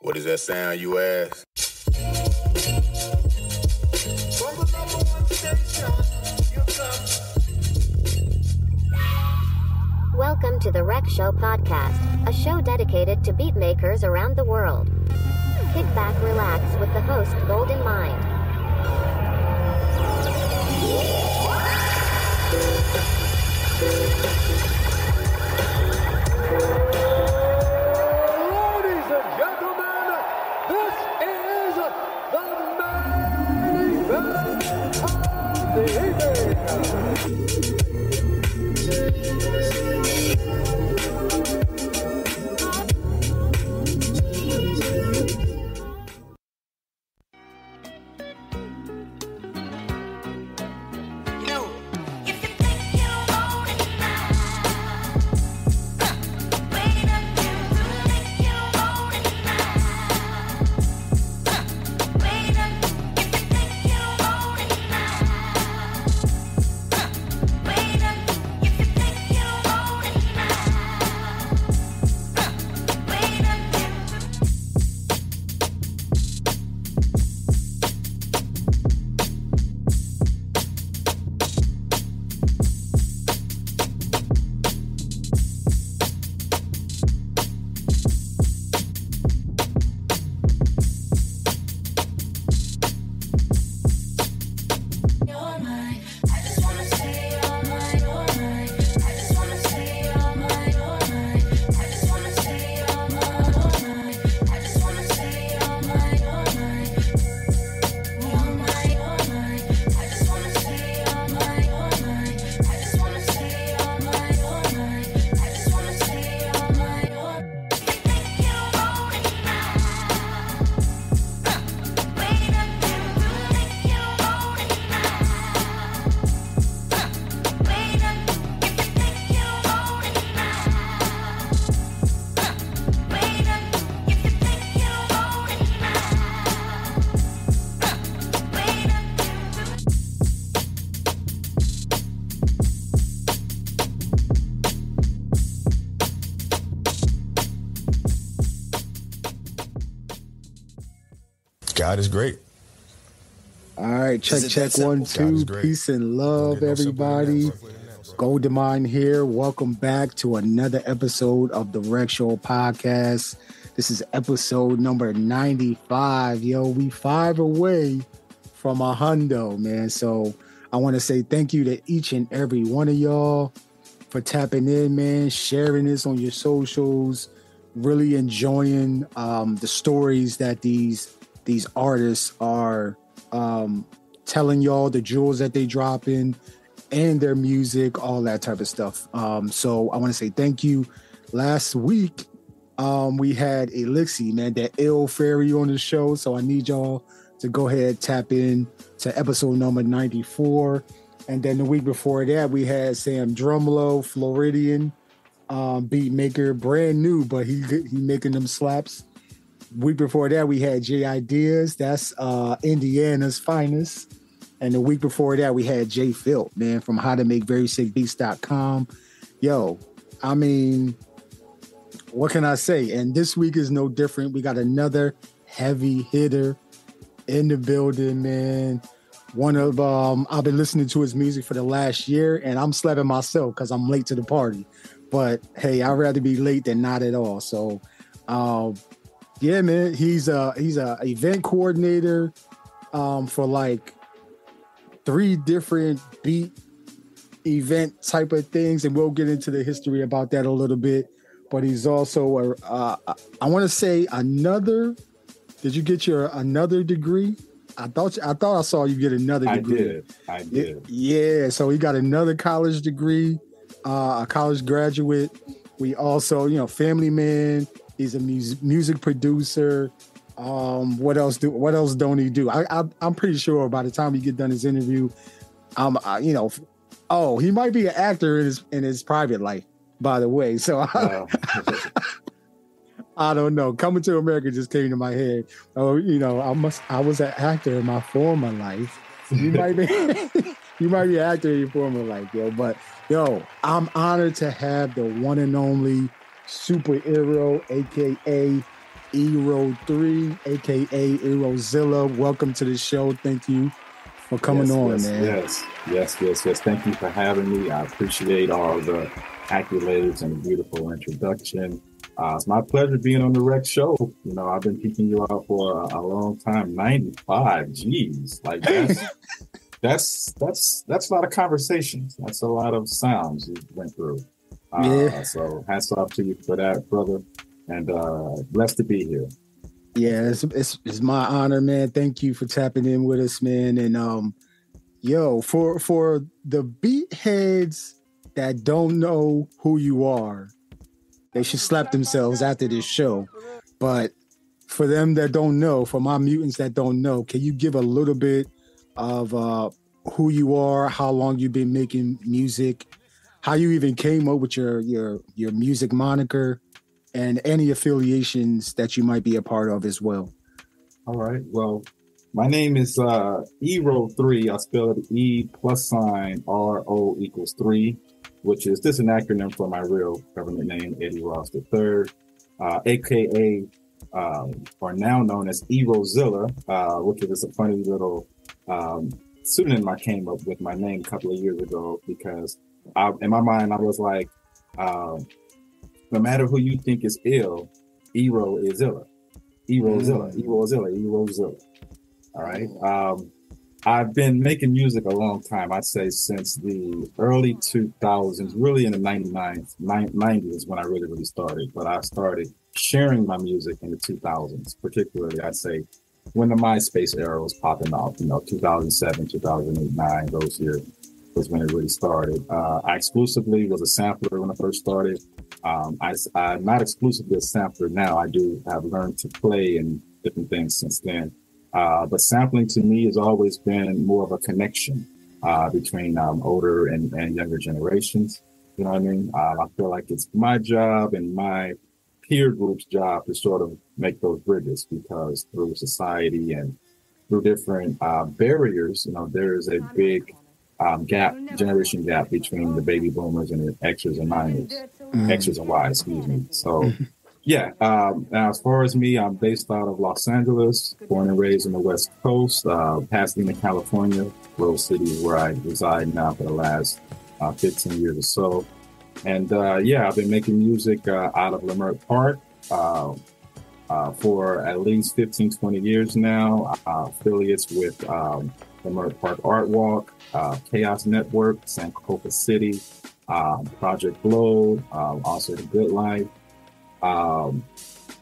What does that sound, you ask? From the number one station, you come. Welcome to the Rec Show podcast, a show dedicated to beatmakers around the world. Kick back, relax with the host, Golden Mind. Ladies and gentlemen, this is the main event of the evening. God is great. All right, check 1 2. Peace and love, everybody. Golden Mind here. Welcome back to another episode of the Rec Show podcast. This is episode number 95. Yo, we 5 away from a hundo, man. So I want to say thank you to each and every one of y'all for tapping in, man, sharing this on your socials, really enjoying the stories that these artists are telling y'all, the jewels that they drop in and their music, all that type of stuff. So I want to say thank you. Last week, we had Elixir, man, that ill fairy on the show. So I need y'all to go ahead, tap in to episode number 94. And then the week before that, we had Sam Drumlow, Floridian, beatmaker, brand new, but he making them slaps. Week before that, we had J Ideas. That's Indiana's finest. And the week before that, we had Jay Phil, man, from howtomakeverysickbeats.com. Yo, I mean, what can I say? And this week is no different. We got another heavy hitter in the building, man. One of I've been listening to his music for the last year, and I'm slapping myself because I'm late to the party. But hey, I'd rather be late than not at all. So, yeah, man, he's a event coordinator for like 3 different beat event type of things, and we'll get into the history about that a little bit. But he's also I want to say another. Did you get your another degree? I thought I saw you get another degree. I did. Yeah, so he got another college degree, a college graduate. We also, family man. He's a music producer. What else don't he do? I'm pretty sure by the time we get done his interview, he might be an actor in his private life, by the way. So I don't know. Coming to America just came to my head. Oh, I was an actor in my former life. You might be an actor in your former life, yo. But yo, I'm honored to have the one and only Super E+Ro, aka E+Ro 3, aka Erozilla. Welcome to the show. Thank you for coming on, man. Yes. Thank you for having me. I appreciate all the accolades and the beautiful introduction. It's my pleasure being on the Rec Show. You know, I've been keeping you out for a long time. 95, geez, like that's a lot of conversations. That's a lot of sounds you went through. So hats off to you for that, brother. And blessed to be here. Yeah, it's my honor, man. Thank you for tapping in with us, man. And for the beat heads that don't know who you are, they should slap themselves after this show. But for them that don't know, for my mutants that don't know, can you give a little bit of who you are, how long you've been making music, how you even came up with your music moniker, and any affiliations that you might be a part of as well? All right. Well, my name is E+Ro 3. I spell it E+RO equals 3, which is just an acronym for my real government name, Eddie Ross III, aka or now known as Erozilla, which is a funny little pseudonym I came up with my name a couple of years ago because in my mind I was like, no matter who you think is ill, E+Ro is illa. Erozilla. All right. I've been making music a long time. I'd say since the early 2000s, really in the 90s when I really started. But I started sharing my music in the 2000s, particularly I'd say when the MySpace era was popping off, 2007, 2008, 9, those years was when it really started. I exclusively was a sampler when I first started. I'm not exclusively a sampler now. I have learned to play and different things since then. But sampling to me has always been more of a connection between older and younger generations. You know what I mean? I feel like it's my job and my peer group's job to sort of make those bridges, because through society and through different barriers, there is a big generation gap between the baby boomers and the X's and X's and Y's, excuse me. So, yeah. Now, as far as me, I'm based out of Los Angeles, born and raised on the West Coast, Pasadena, California. Rose City is where I reside now for the last 15 years or so. And I've been making music out of Leimert Park for at least 15, 20 years now. Affiliates with Leimert Park Art Walk, Chaos Network, Sankofa City, Project Glow, also The Good Life,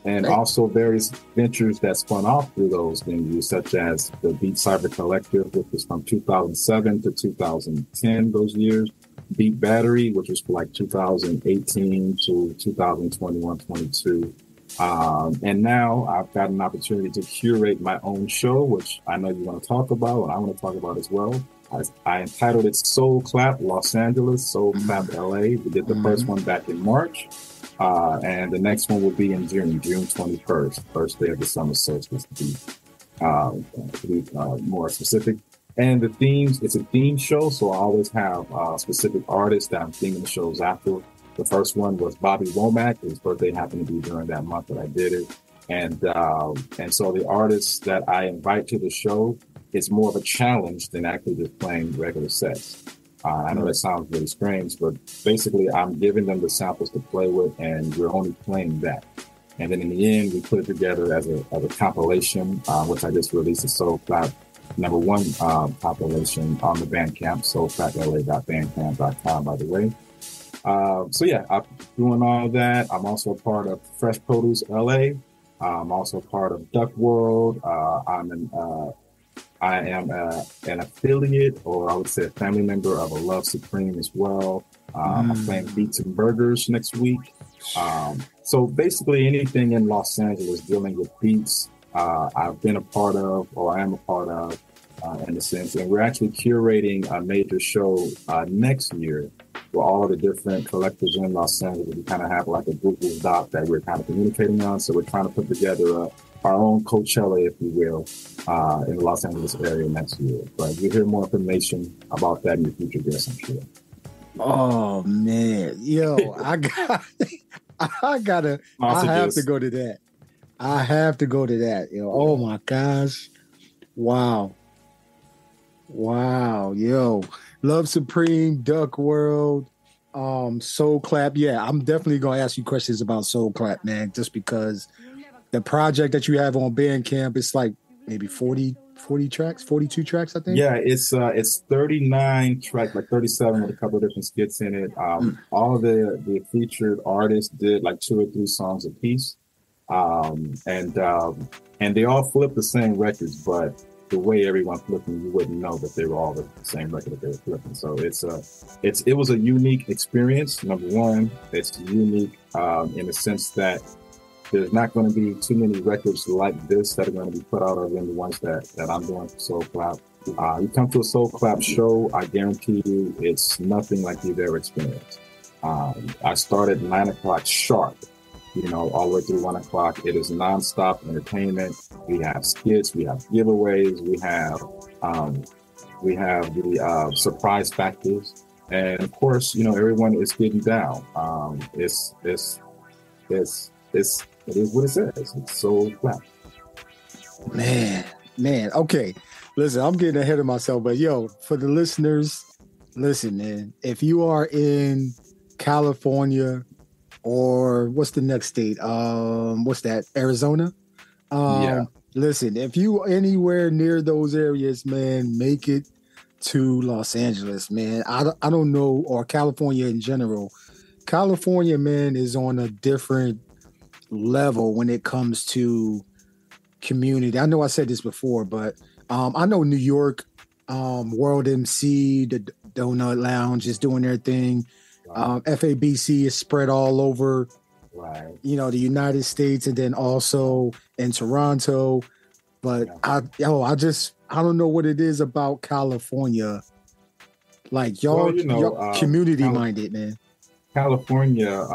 and also various ventures that spun off through those venues, such as the Beat Cypher Collective, which was from 2007 to 2010, those years. Beat Battery, which was for like 2018 to 2021, 22. And now I've got an opportunity to curate my own show, which I know you want to talk about, and I want to talk about as well. I entitled it Soul Clap Los Angeles, Soul Clap LA. We did the first one back in March, and the next one will be in June 21st, first day of the summer solstice, to be more specific. And the themes, it's a theme show, so I always have specific artists that I'm theming the shows after. The first one was Bobby Womack. His birthday happened to be during that month that I did it. And so the artists that I invite to the show, it's more of a challenge than actually just playing regular sets. I know that sounds really strange, but basically I'm giving them the samples to play with, and we're only playing that. And then in the end, we put it together as a compilation, which I just released, a Soul Clap #1 compilation on the Bandcamp, soulclapla.bandcamp.com, by the way. I'm doing all that. I'm also a part of Fresh Produce LA. I'm also part of Duck World. I am an affiliate, or I would say a family member of A Love Supreme as well. I'm playing Beats and Burgers next week. So basically anything in Los Angeles dealing with beats, I've been a part of, or I am a part of, in a sense. And we're actually curating a major show next year for all of the different collectives in Los Angeles. We kind of have like a Google Doc that we're kind of communicating on. So we're trying to put together our own Coachella, if you will, in the Los Angeles area next year. But you'll hear more information about that in the future guests, I'm sure. Oh man, yo, I have to go to that. I have to go to that. Yo, oh my gosh. Wow. Yo. Love Supreme, Duck World, Soul Clap. Yeah, I'm definitely gonna ask you questions about Soul Clap, man, just because the project that you have on Bandcamp, it's like maybe 40 tracks, 42 tracks, I think. Yeah, it's 39 tracks, like 37 with a couple of different skits in it. All of the featured artists did like 2 or 3 songs a piece. And they all flipped the same records, but the way everyone flipped them, you wouldn't know that they were all the same record that they were flipping. So it was a unique experience. Number one, it's unique in the sense that there's not going to be too many records like this that are going to be put out other than the ones that I'm doing for Soul Clap. You come to a Soul Clap show, I guarantee you it's nothing like you've ever experienced. I started at 9 o'clock sharp, all the way through 1 o'clock. It is nonstop entertainment. We have skits, we have giveaways, we have the surprise factors, and of course, everyone is getting down. It is what it says. It's Soul Clap. Man. Okay, listen, I'm getting ahead of myself, but yo, for the listeners, listen, man. If you are in California, or what's the next state? What's that? Arizona? Yeah. Listen, if you anywhere near those areas, man, make it to Los Angeles, man. I don't know, or California in general. California, man, is on a different level when it comes to community. I know I said this before, but I know New York, World MC, the Donut Lounge is doing their thing. FABC is spread all over, right? The United States, and then also in Toronto. But I don't know what it is about California. Like y'all community minded, man. California,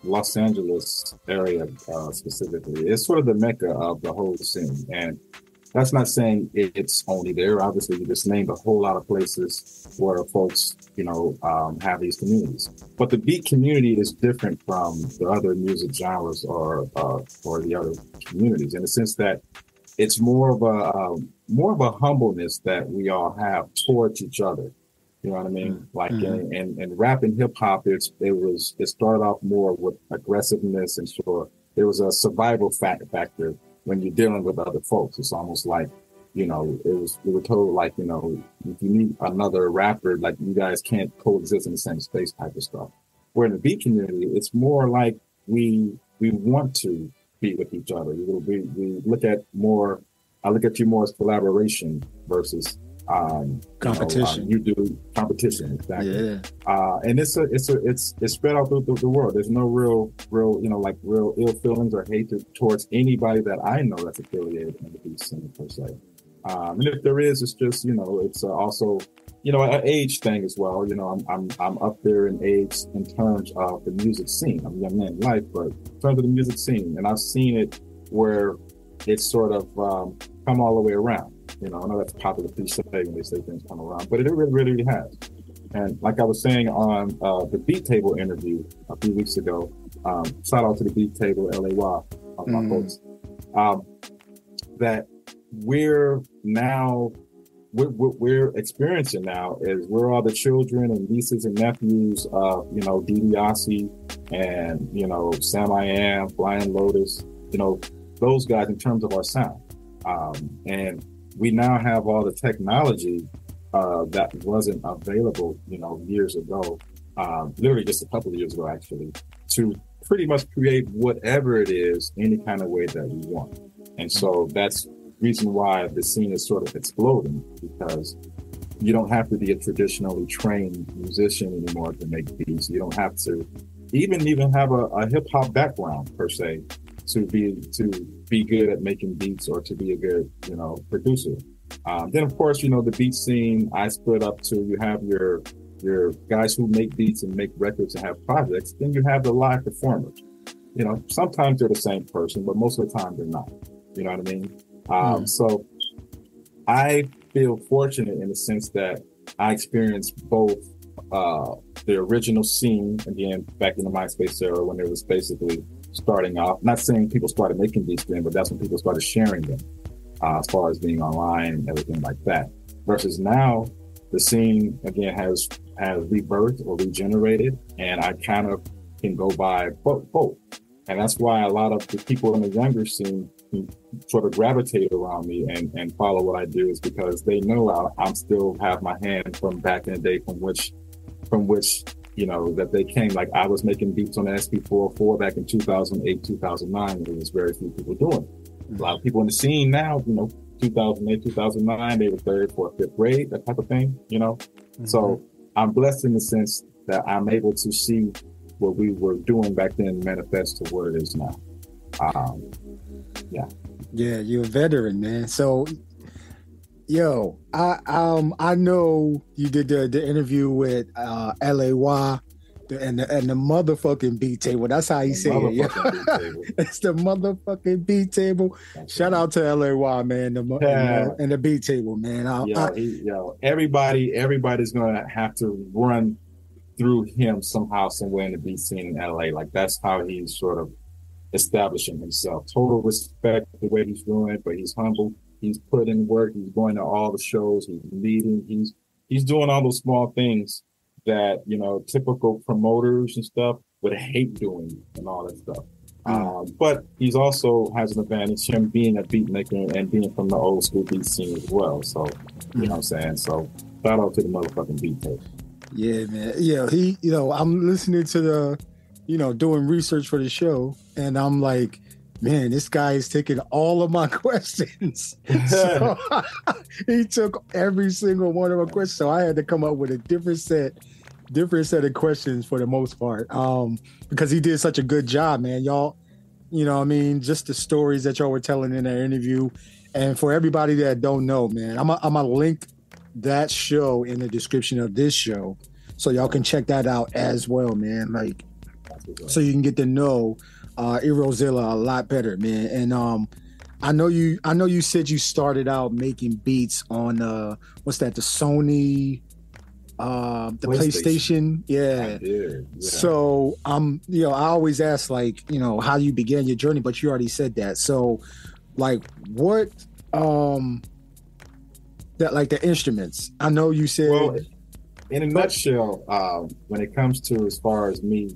Los Angeles area specifically, it's sort of the mecca of the whole scene, and that's not saying it's only there. Obviously, you just named a whole lot of places where folks, have these communities. But the beat community is different from the other music genres or the other communities in the sense that it's more of a humbleness that we all have towards each other. You know what I mean? Like in rap and hip hop, it started off more with aggressiveness, and sure there was a survival factor when you're dealing with other folks. It's almost like, we were told like, if you meet another rapper, like you guys can't coexist in the same space type of stuff. Where in the beat community, it's more like we want to be with each other. We look at more. I look at you more as collaboration versus competition. You do competition, exactly. Yeah. And it's spread out through the world. There's no real real ill feelings or hatred towards anybody that I know that's affiliated in the beat scene per se. And if there is, it's just it's also an age thing as well. I'm up there in age in terms of the music scene. I'm a young man in life, but in terms of the music scene, and I've seen it where it's sort of come all the way around. I know that's a popular cliche when they say things come around, but it really, really has. And like I was saying on the Beat Table interview a few weeks ago, shout out to the Beat Table, LAY, my folks, that we're experiencing now is we're all the children and nieces and nephews of, DIBIA E and, SAMIYAM, Flying Lotus, those guys in terms of our sound. And we now have all the technology that wasn't available, years ago, literally just a couple of years ago, actually, to pretty much create whatever it is, any kind of way that we want. And so that's the reason why the scene is sort of exploding, because you don't have to be a traditionally trained musician anymore to make beats. You don't have to even have a hip hop background per se to be good at making beats or to be a good, producer. Then of course, the beat scene, I split up to, you have your guys who make beats and make records and have projects. Then you have the live performers. Sometimes they're the same person, but most of the time they're not. You know what I mean? So I feel fortunate in the sense that I experienced both the original scene, again, back in the MySpace era when there was basically starting off. Not saying people started making beats then, but that's when people started sharing them, as far as being online and everything like that. Versus now, the scene again has rebirthed or regenerated, and I kind of can go by both. And that's why a lot of the people in the younger scene sort of gravitate around me and follow what I do, is because they know I'm still have my hand from back in the day from which that they came. Like, I was making beats on the SP404 back in 2008, 2009. There was very few people doing it. A lot of people in the scene now, 2008, 2009, they were third, fourth, fifth grade, that type of thing, Mm-hmm. So I'm blessed in the sense that I'm able to see what we were doing back then manifest to what it is now. Yeah, you're a veteran, man. So, I know you did the interview with LAY and the motherfucking beat table. That's how you say it. It's the motherfucking beat table. Shout out to LAY, man, and the beat table, man. Everybody's gonna have to run through him somehow, somewhere in the beat scene in LA. Like, that's how he's sort of establishing himself. Total respect the way he's doing it, but he's humble. He's put in work. He's going to all the shows. He's leading. He's doing all those small things that, typical promoters and stuff would hate doing and all that stuff. But he's also has an advantage, him being a beat maker and being from the old school beat scene as well. So, you know what I'm saying? So, shout out to the motherfucking beat tape. Yeah, man. Yeah, I'm listening to the, doing research for the show, and I'm like, man, this guy is taking all of my questions. So he took every single one of my questions. So I had to come up with a different set of questions for the most part. Because he did such a good job, man. Y'all, just the stories that y'all were telling in that interview. And for everybody that don't know, man, I'm gonna link that show in the description of this show, so y'all can check that out as well, man. Like, so you can get to know Erozilla a lot better, man. And I know you said you started out making beats on the Sony, the PlayStation. Yeah. I did. Yeah. So I always ask, like, how you began your journey, but you already said that. So, like, what that, like, the instruments. I know you said. Well, in a nutshell, when it comes to as far as me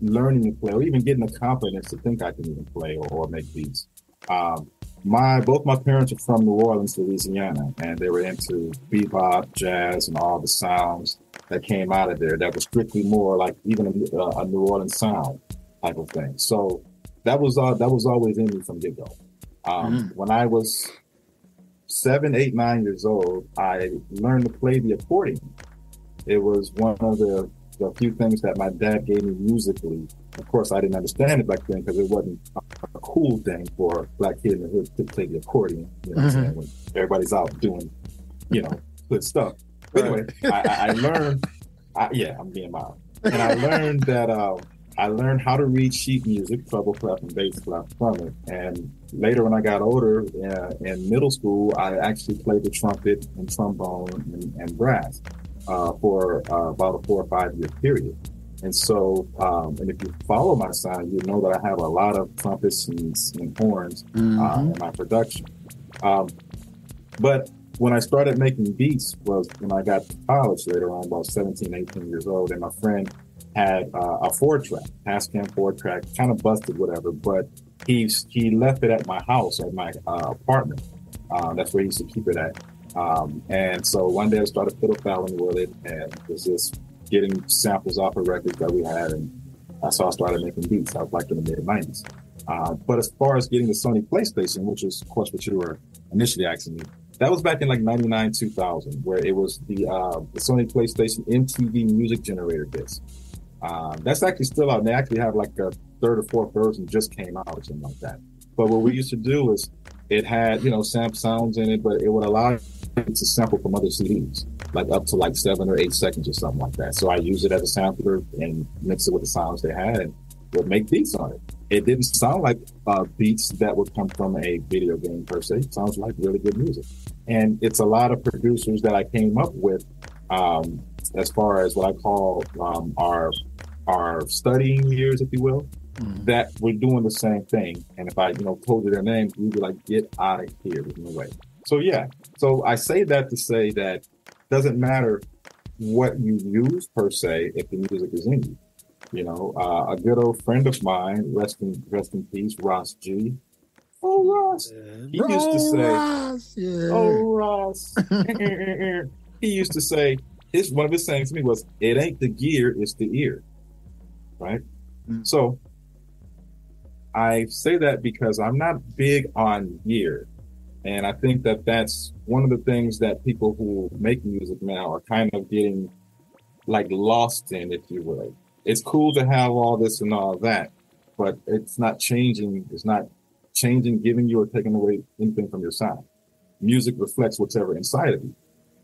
learning to play, or even getting the confidence to think I can even play or make beats, both my parents are from New Orleans, Louisiana, and they were into bebop, jazz, and all the sounds that came out of there. That was strictly more like even a New Orleans sound type of thing. So that was always in me from get-go. When I was 7, 8, 9 years old, I learned to play the accordion. It was one of the few things that my dad gave me musically. Of course, I didn't understand it back then because it wasn't a cool thing for a black kid in the hood to play the accordion. You know what I'm saying? When everybody's out doing, good stuff. But anyway, I learned, I'm being mild. And I learned that I learned how to read sheet music, treble clef and bass clef from it. And later when I got older, in middle school, I actually played the trumpet and trombone and brass for about a 4 or 5 year period. And so, and if you follow my sound, you know that I have a lot of trumpets and horns in my production. But when I started making beats was when I got to college later on, about 17, 18 years old, and my friend had a 4-track, TASCAM 4-track, kind of busted, whatever, but he left it at my house, at my apartment. That's where he used to keep it at. And so one day I started fiddle-faddling with it and was just getting samples off of records that we had, and so I started making beats. I was like in the mid-90s. But as far as getting the Sony PlayStation, which is, of course, what you were initially asking me, that was back in like 99, 2000, where it was the Sony PlayStation MTV Music Generator disc. That's actually still out, and they actually have like a 3rd or 4th version just came out or something like that. But what we used to do is it had, sample sounds in it, but it would allow you to sample from other CDs, like up to like 7 or 8 seconds or something like that. So I used it as a sampler and mix it with the sounds they had and would make beats on it. It didn't sound like beats that would come from a video game per se. It sounds like really good music. And it's a lot of producers that I came up with as far as what I call our studying years, if you will. that we're doing the same thing. And if I, told you their names, you'd be like, get out of here with no way. So yeah. So I say that to say that it doesn't matter what you use per se if the music is in you. A good old friend of mine, rest in peace, Ross G. Oh, Ross. He used to say, Ross, yeah. Oh, Ross. He used to say, one of his sayings to me was, it ain't the gear, it's the ear. Right? So I say that because I'm not big on gear. And I think that that's one of the things that people who make music now are kind of getting like lost in, if you will. It's cool to have all this and all that, but it's not changing. It's not changing, giving you or taking away anything from your sound. Music reflects whatever inside of you.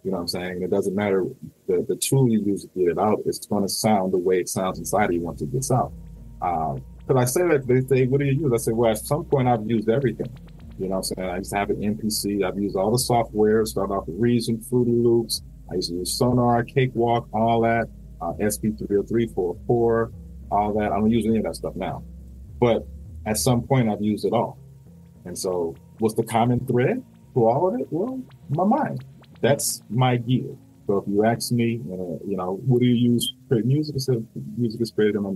You know what I'm saying? It doesn't matter the tool you use to get it out. It's going to sound the way it sounds inside of you once it gets out. Because I say that, they say, what do you use? I say, well, at some point I've used everything. You know what I'm saying? I used to have an MPC. I've used all the software, started off with Reason, Fruity Loops. I used to use Sonar, Cakewalk, all that, SP303, 404, all that. I don't use any of that stuff now. But at some point, I've used it all. And so what's the common thread to all of it? Well, my mind. That's my gear. So if you ask me, what do you use to create music? I said, music is created in my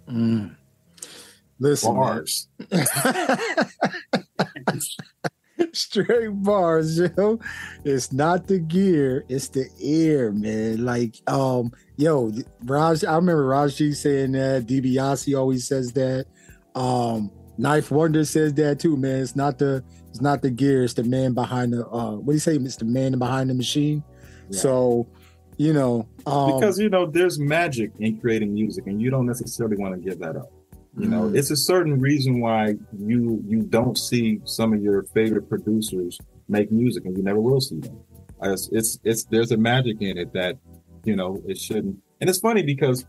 mind. Listen, bars. Straight bars, yo. It's not the gear, it's the ear, man. Like, Raj, I remember Raj G saying that. DiBiase always says that. Knife Wonder says that too, man. It's not the gear, it's the man behind the what do you say? It's the man behind the machine. Yeah. So, because there's magic in creating music, and you don't necessarily want to give that up. It's a certain reason why you don't see some of your favorite producers make music, and you never will see them. It's there's a magic in it that it shouldn't. And it's funny because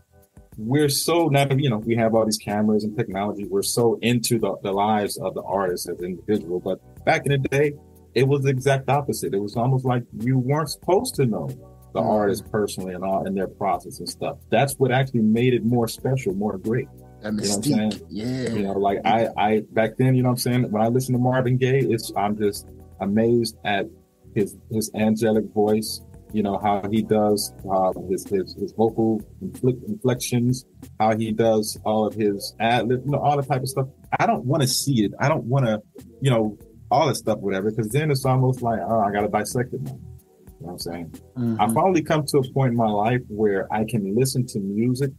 we're so we have all these cameras and technology. We're so into the lives of the artists as an individual. But back in the day, it was the exact opposite. It was almost like you weren't supposed to know the artist personally and all in their process and stuff. That's what actually made it more special, more great. That mystique. You know what I'm saying? Yeah. I back then, what I'm saying? When I listen to Marvin Gaye, I'm just amazed at his angelic voice, how he does his vocal inflections, how he does all of his ad-lib, all that type of stuff. I don't want to see it. I don't want to, all that stuff, whatever, because then it's almost like, oh, I got to dissect it now. You know what I'm saying? Mm-hmm. I've finally come to a point in my life where I can listen to music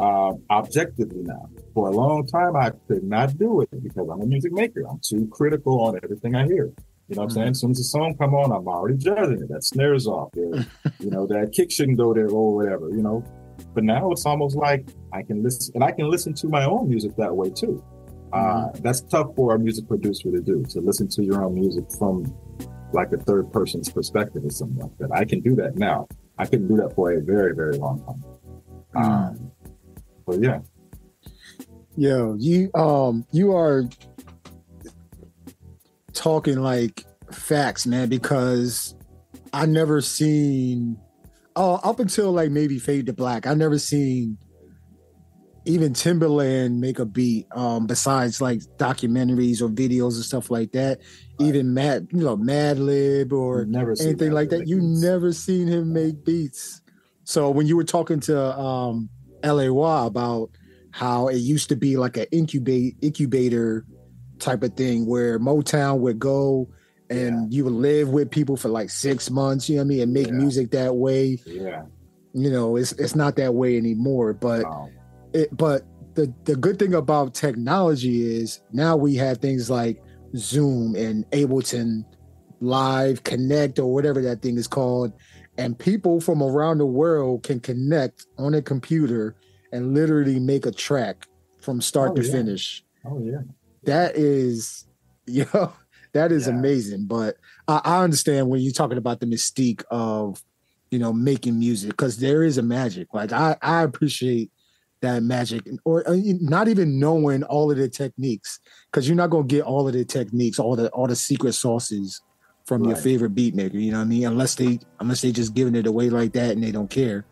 objectively now. For a long time, I could not do it because I'm a music maker. I'm too critical on everything I hear. You know what I'm saying? As soon as the song come on, I'm already judging it. That snare's off there. That kick shouldn't go there or whatever, But now it's almost like I can listen, and I can listen to my own music that way too. That's tough for a music producer to do, to listen to your own music from like a third person's perspective or something like that. I can do that now. I couldn't do that for a very, very long time. But yeah. Yo, you are talking like facts, man, because I never seen up until like maybe Fade to Black, I never seen even Timbaland make a beat besides like documentaries or videos and stuff like that. Right. Even Madlib or anything like that. You never seen him make beats. So when you were talking to LAY about how it used to be like an incubator type of thing where Motown would go and you would live with people for like 6 months, and make music that way. Yeah. It's not that way anymore. But but the good thing about technology is now we have things like Zoom and Ableton Live Connect or whatever that thing is called. And people from around the world can connect on a computer and literally make a track from start to finish. Oh yeah. That is, amazing. But I understand when you're talking about the mystique of, making music, because there is a magic. Like I appreciate that magic, or not even knowing all of the techniques, because you're not going to get all of the techniques, all the secret sauces from your favorite beat maker. You know what I mean? Unless they just giving it away like that and they don't care.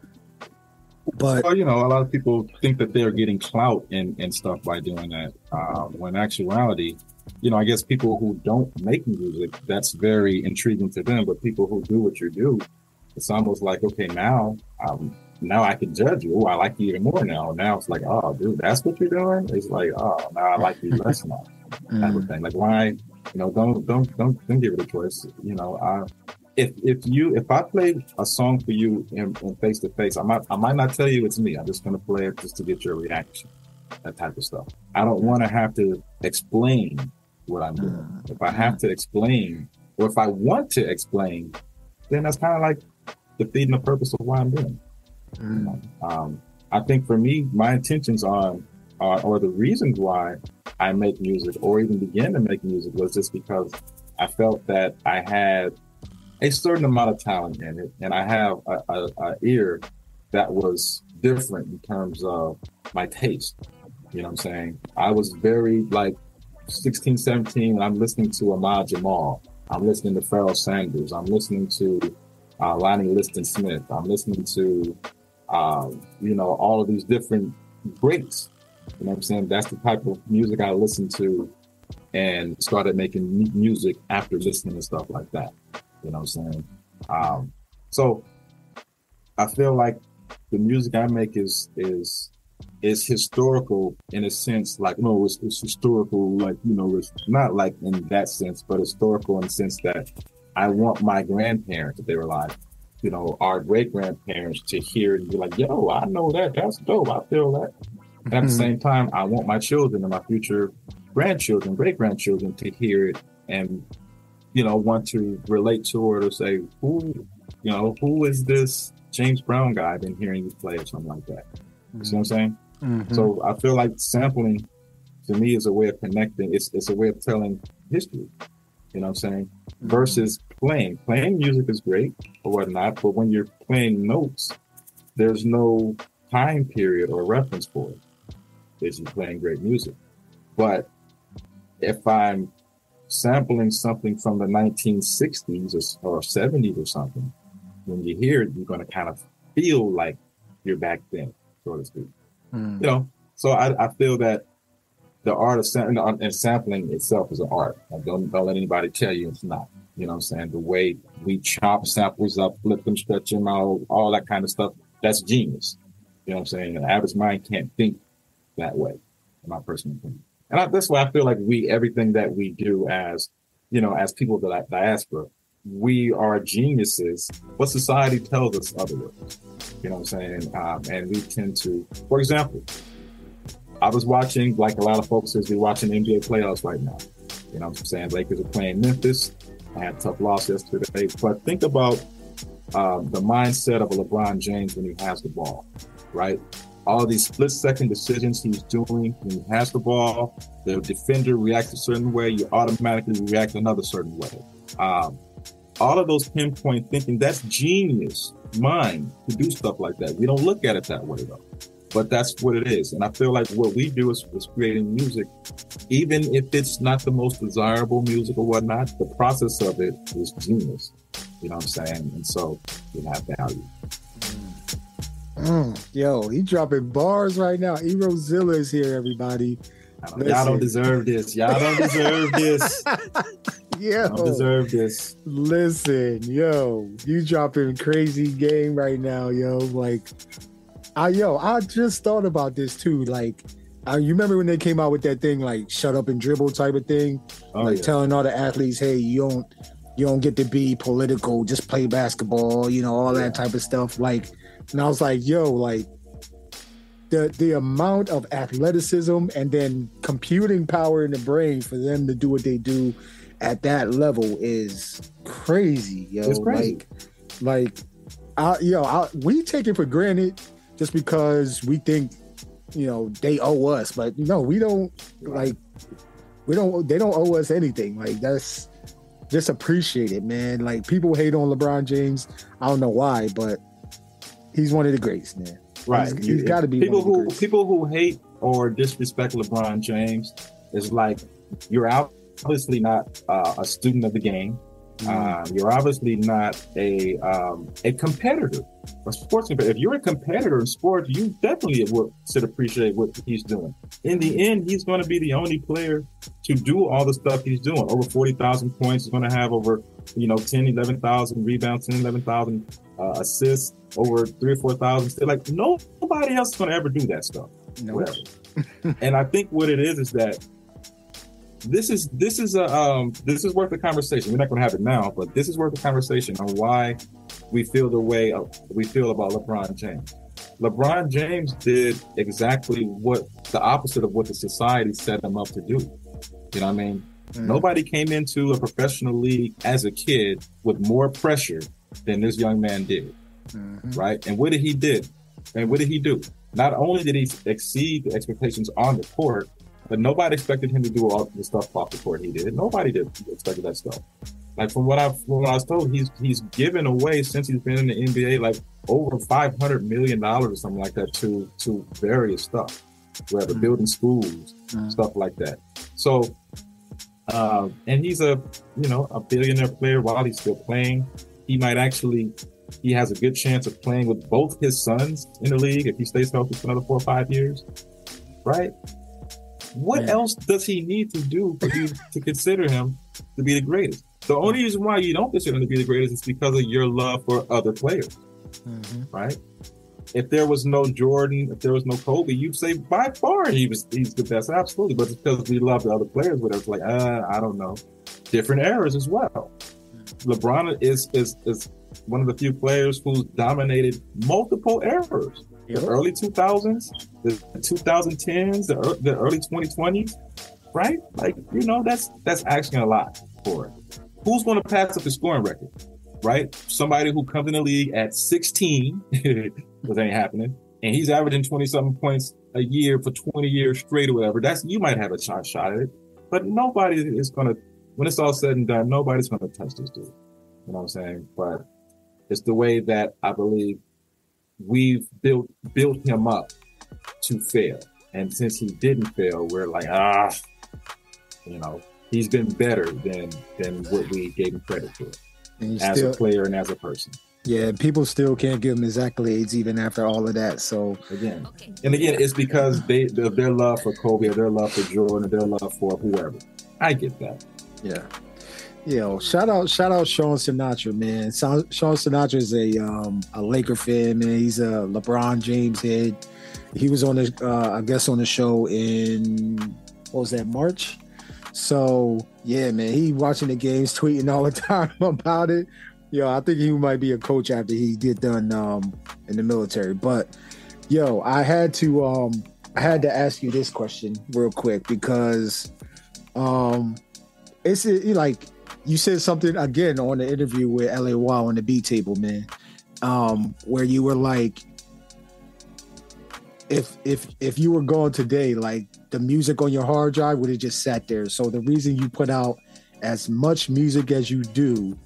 But well, you know, a lot of people think that they're getting clout and stuff by doing that. When in actuality, you know, I guess people who don't make music, that's very intriguing to them. But people who do what you do, it's almost like, okay, now I can judge you. Oh, I like you even more now. Now it's like, oh, dude, that's what you're doing. It's like, oh, now I like you less now. Type of thing. Like, why? You know, don't give it a choice. You know, if I play a song for you in face to face, I might not tell you it's me. I'm just gonna play it just to get your reaction. That type of stuff. I don't want to have to explain what I'm doing. If I have to explain, or if I want to explain, then that's kind of like defeating the purpose of why I'm doing it. You know? I think for me, my intentions or the reasons why I make music or even began to make music was just because I felt that I had a certain amount of talent in it, and I have a ear that was different in terms of my taste. You know what I'm saying? I was very like 16, 17, and I'm listening to Ahmad Jamal. I'm listening to Pharoah Sanders. I'm listening to Lonnie Liston Smith. I'm listening to, you know, all of these different greats. You know what I'm saying? That's the type of music I listened to and started making music after listening to stuff like that. You know what I'm saying? So I feel like the music I make is historical in a sense, like, no, it's historical, like, you know, it's not like in that sense, but historical in the sense that I want my grandparents, if they were alive, you know, our great grandparents to hear it and be like, yo, I know that, that's dope, I feel that. And at the same time, I want my children and my future grandchildren, great grandchildren to hear it and, you know, want to relate to it or say, who is this James Brown guy I've been hearing you play or something like that. You see what I'm saying? So I feel like sampling to me is a way of connecting. It's a way of telling history. You know what I'm saying? Versus playing. Playing music is great or whatnot, but when you're playing notes, there's no time period or reference for it. Is you playing great music. But if I'm sampling something from the 1960s or 70s or something, when you hear it, you're going to kind of feel like you're back then, so to speak. You know, so I feel that the art of sampling itself is an art. Like, don't let anybody tell you it's not. You know what I'm saying? The way we chop samples up, flip them, stretch them out, all that kind of stuff, that's genius. You know what I'm saying? An average mind can't think that way, in my personal opinion. And that's why I feel like everything that we do as, you know, as people of the diaspora, we are geniuses, but society tells us otherwise. You know what I'm saying? And we tend to, for example, I was watching, like a lot of folks is watching NBA playoffs right now. You know what I'm saying? Lakers are playing Memphis. I had a tough loss yesterday. But think about the mindset of a LeBron James when he has the ball, right? All these split-second decisions he's doing when he has the ball, the defender reacts a certain way, you automatically react another certain way. All of those pinpoint thinking, that's genius mind to do stuff like that. We don't look at it that way, though. But that's what it is. And I feel like what we do is creating music, even if it's not the most desirable music or whatnot, the process of it is genius. You know what I'm saying? And so it have value. Yo, he dropping bars right now. Erozilla is here, everybody. Y'all don't deserve this. Y'all don't deserve this. Yo, don't deserve this. Listen, yo, you dropping crazy game right now, yo. Like, I just thought about this too. Like, you remember when they came out with that thing, like shut up and dribble type of thing, telling all the athletes, hey, you don't get to be political, just play basketball, you know, all that type of stuff. Like, and I was like, yo, like the amount of athleticism and then computing power in the brain for them to do what they do at that level is crazy, yo. It's crazy. We take it for granted just because we think, you know, they owe us, but no, we don't. Like, they don't owe us anything. Like, that's just appreciate it, man. Like, people hate on LeBron James. I don't know why, but he's one of the greats, man. Right. He's got to be people who hate or disrespect LeBron James is like, you're obviously not a student of the game. You're obviously not a competitor a sports competitor. If you're a competitor in sports, you definitely should appreciate what he's doing. In the end, he's going to be the only player to do all the stuff he's doing. Over 40,000 points. He's going to have over, 10, 11,000 rebounds, 10, 11,000 assists, over 3,000 or 4,000. Like nobody else is going to ever do that stuff. Nope. And I think what it is that this is worth a conversation. We're not going to have it now, but this is worth a conversation on why we feel the way we feel about LeBron James. LeBron James did exactly the opposite of what the society set him up to do. You know what I mean? Mm-hmm. Nobody came into a professional league as a kid with more pressure than this young man did. Mm-hmm. Right? And what did he do? Not only did he exceed the expectations on the court, but nobody expected him to do all the stuff off the court he did. Nobody expected that stuff. Like from what I was told, he's given away since he's been in the NBA like over $500 million or something like that to various stuff, whether building schools, stuff like that. So, and he's a billionaire player while he's still playing. He has a good chance of playing with both his sons in the league if he stays healthy for another 4 or 5 years, right? What else does he need to do for you to consider him to be the greatest? The only reason why you don't consider him to be the greatest is because of your love for other players, right? If there was no Jordan, if there was no Kobe, you'd say by far he's the best, absolutely. But it's because we love the other players, whatever. It's like, I don't know. Different eras as well. LeBron is one of the few players who's dominated multiple eras. The early 2000s, the 2010s, the early 2020s, right? Like, that's asking a lot for it. Who's going to pass up the scoring record, right? Somebody who comes in the league at 16, because ain't happening, and he's averaging 20-something points a year for 20 years straight or whatever. You might have a shot at it, but nobody is going to, when it's all said and done, nobody's going to touch this dude. You know what I'm saying? But it's the way that I believe we've built him up to fail. And since he didn't fail, we're like, he's been better than what we gave him credit for as a player and as a person. Yeah, people still can't give him his accolades even after all of that. So again, it's because their love for Kobe or their love for Jordan or their love for whoever. I get that. Yeah. Shout out Sean Sinatra, man. Sean Sinatra is a Laker fan, man. He's a LeBron James head. He was on the show in, what was that, March? So yeah, man, he watching the games, tweeting all the time about it. I think he might be a coach after he get done in the military. But I had to ask you this question real quick because it's like you said something again on the interview with LA Wow on the Beat Table, man, where you were like, if you were gone today, like the music on your hard drive would have just sat there. So the reason you put out as much music as you do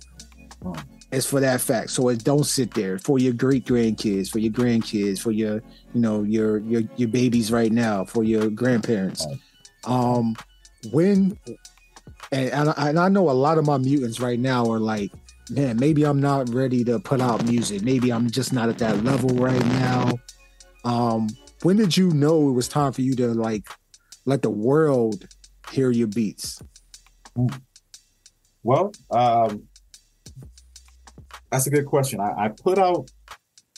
is for that fact. So it don't sit there for your great grandkids, for your grandkids, for your your babies right now, for your grandparents. And I know a lot of my mutants right now are like, man, maybe I'm not ready to put out music. Maybe I'm just not at that level right now. When did you know it was time for you to like let the world hear your beats? Well, that's a good question. I put out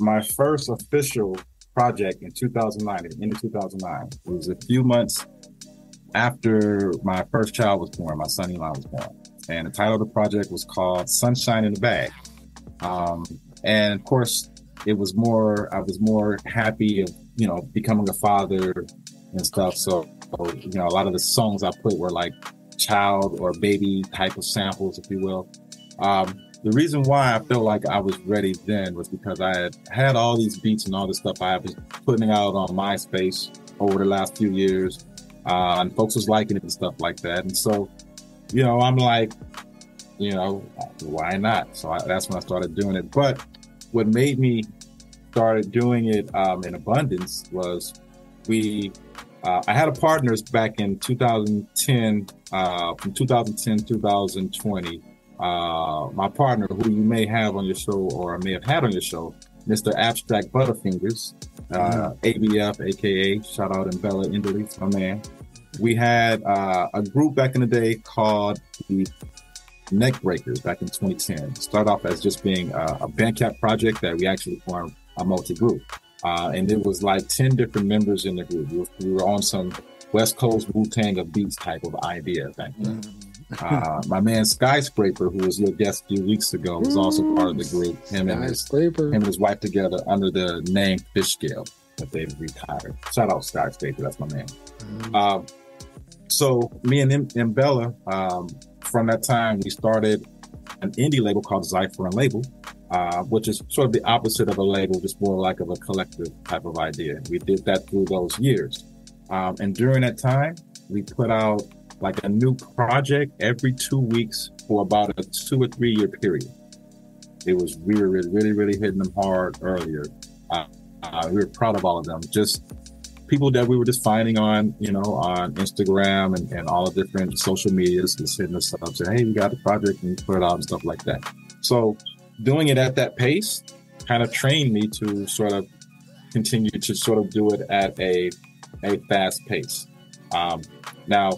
my first official project in 2009, at the end of 2009. It was a few months after my first child was born, my son-in-law was born. And the title of the project was called Sunshine in the Bag. And of course, I was more happy of, becoming a father and stuff. So, a lot of the songs I put were like child or baby type of samples, if you will. The reason why I felt like I was ready then was because I had all these beats and all this stuff I was putting out on MySpace over the last few years. And folks was liking it and stuff like that. And so, I'm like, why not? So that's when I started doing it. But what made me started doing it in abundance was I had a partners back in 2010, from 2010 to 2020. My partner, who you may have on your show or may have had on your show, Mr. Abstract Butterfingers, ABF, aka shout out Bella Indley, my man. We had a group back in the day called the Neckbreakers back in 2010. Started off as just being a Bandcamp project that we actually formed a multi-group. And it was like 10 different members in the group. We were on some West Coast Wu-Tang of beats type of idea back then. My man Skyscraper, who was your guest a few weeks ago, was also part of the group. Him and his wife together under the name Fishscale, but they've retired. Shout out Skyscraper, that's my man. So me and Bella, from that time, we started an indie label called Cypher and Label, which is sort of the opposite of a label, just more like of a collective type of idea. We did that through those years. And during that time, we put out like a new project every 2 weeks for about a 2 or 3 year period. We were really hitting them hard earlier. We were proud of all of them. Just people that we were just finding on, on Instagram and all the different social medias, just hitting us up, saying, hey, we got a project, and put it out and stuff like that. So doing it at that pace kind of trained me to sort of continue to sort of do it at a fast pace. Now,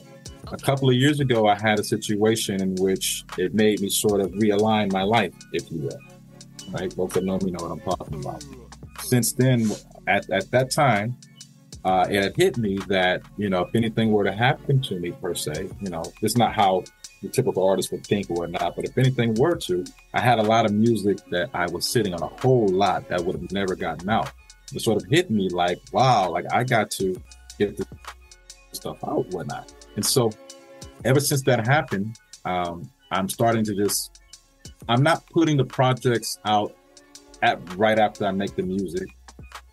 a couple of years ago, I had a situation in which it made me sort of realign my life, if you will. Right? Folks that know me know what I'm talking about. Since then, at that time, it had hit me that, if anything were to happen to me per se, it's not how the typical artist would think or whatnot, but if anything were to, I had a lot of music that I was sitting on, a whole lot that would have never gotten out. It sort of hit me like, wow, like I got to get this stuff out and whatnot. And so ever since that happened, I'm starting to I'm not putting the projects out right after I make the music,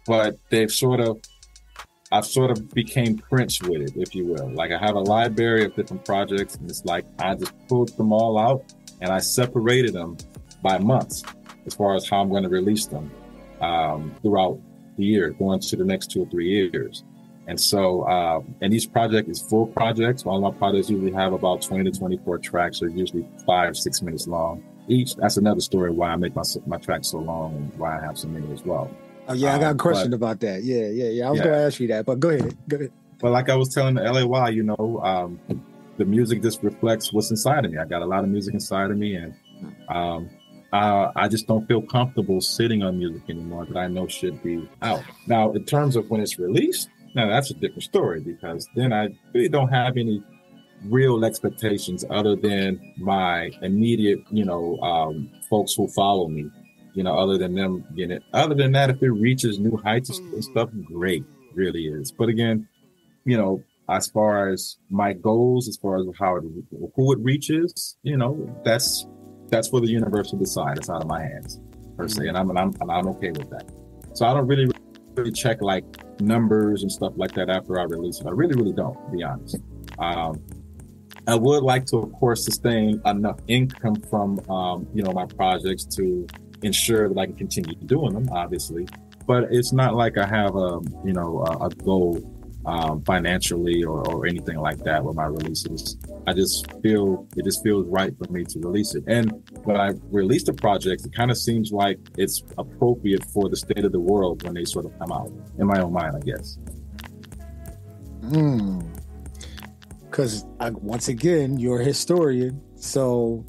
but I've sort of became Prince with it, if you will. Like I have a library of different projects, and it's like I just pulled them all out and I separated them by months as far as how I'm going to release them throughout the year, going to the next 2 or 3 years. And so, and each project is full projects. All my projects usually have about 20 to 24 tracks, or usually 5 or 6 minutes long each. That's another story why I make my tracks so long and why I have so many as well. Oh yeah, I got a question about that. Yeah. I was going to ask you that, but go ahead. But like I was telling the LAY, the music just reflects what's inside of me. I got a lot of music inside of me, and I just don't feel comfortable sitting on music anymore that I know should be out. Now, in terms of when it's released, now that's a different story, because then I really don't have any real expectations other than my immediate, folks who follow me, other than them getting it. Other than that, if it reaches new heights and stuff, great, really is. But again, as far as my goals, as far as who it reaches, that's for the universe to decide. It's out of my hands, per se, and I'm okay with that. So I don't really check like numbers and stuff like that after I release it. I really don't, to be honest. I would like to, of course, sustain enough income from my projects to ensure that I can continue doing them, obviously. But it's not like I have a goal financially or anything like that with my releases. It just feels right for me to release it. And when I release the project, it kind of seems like it's appropriate for the state of the world when they sort of come out, in my own mind, I guess. Because once again, you're a historian. So,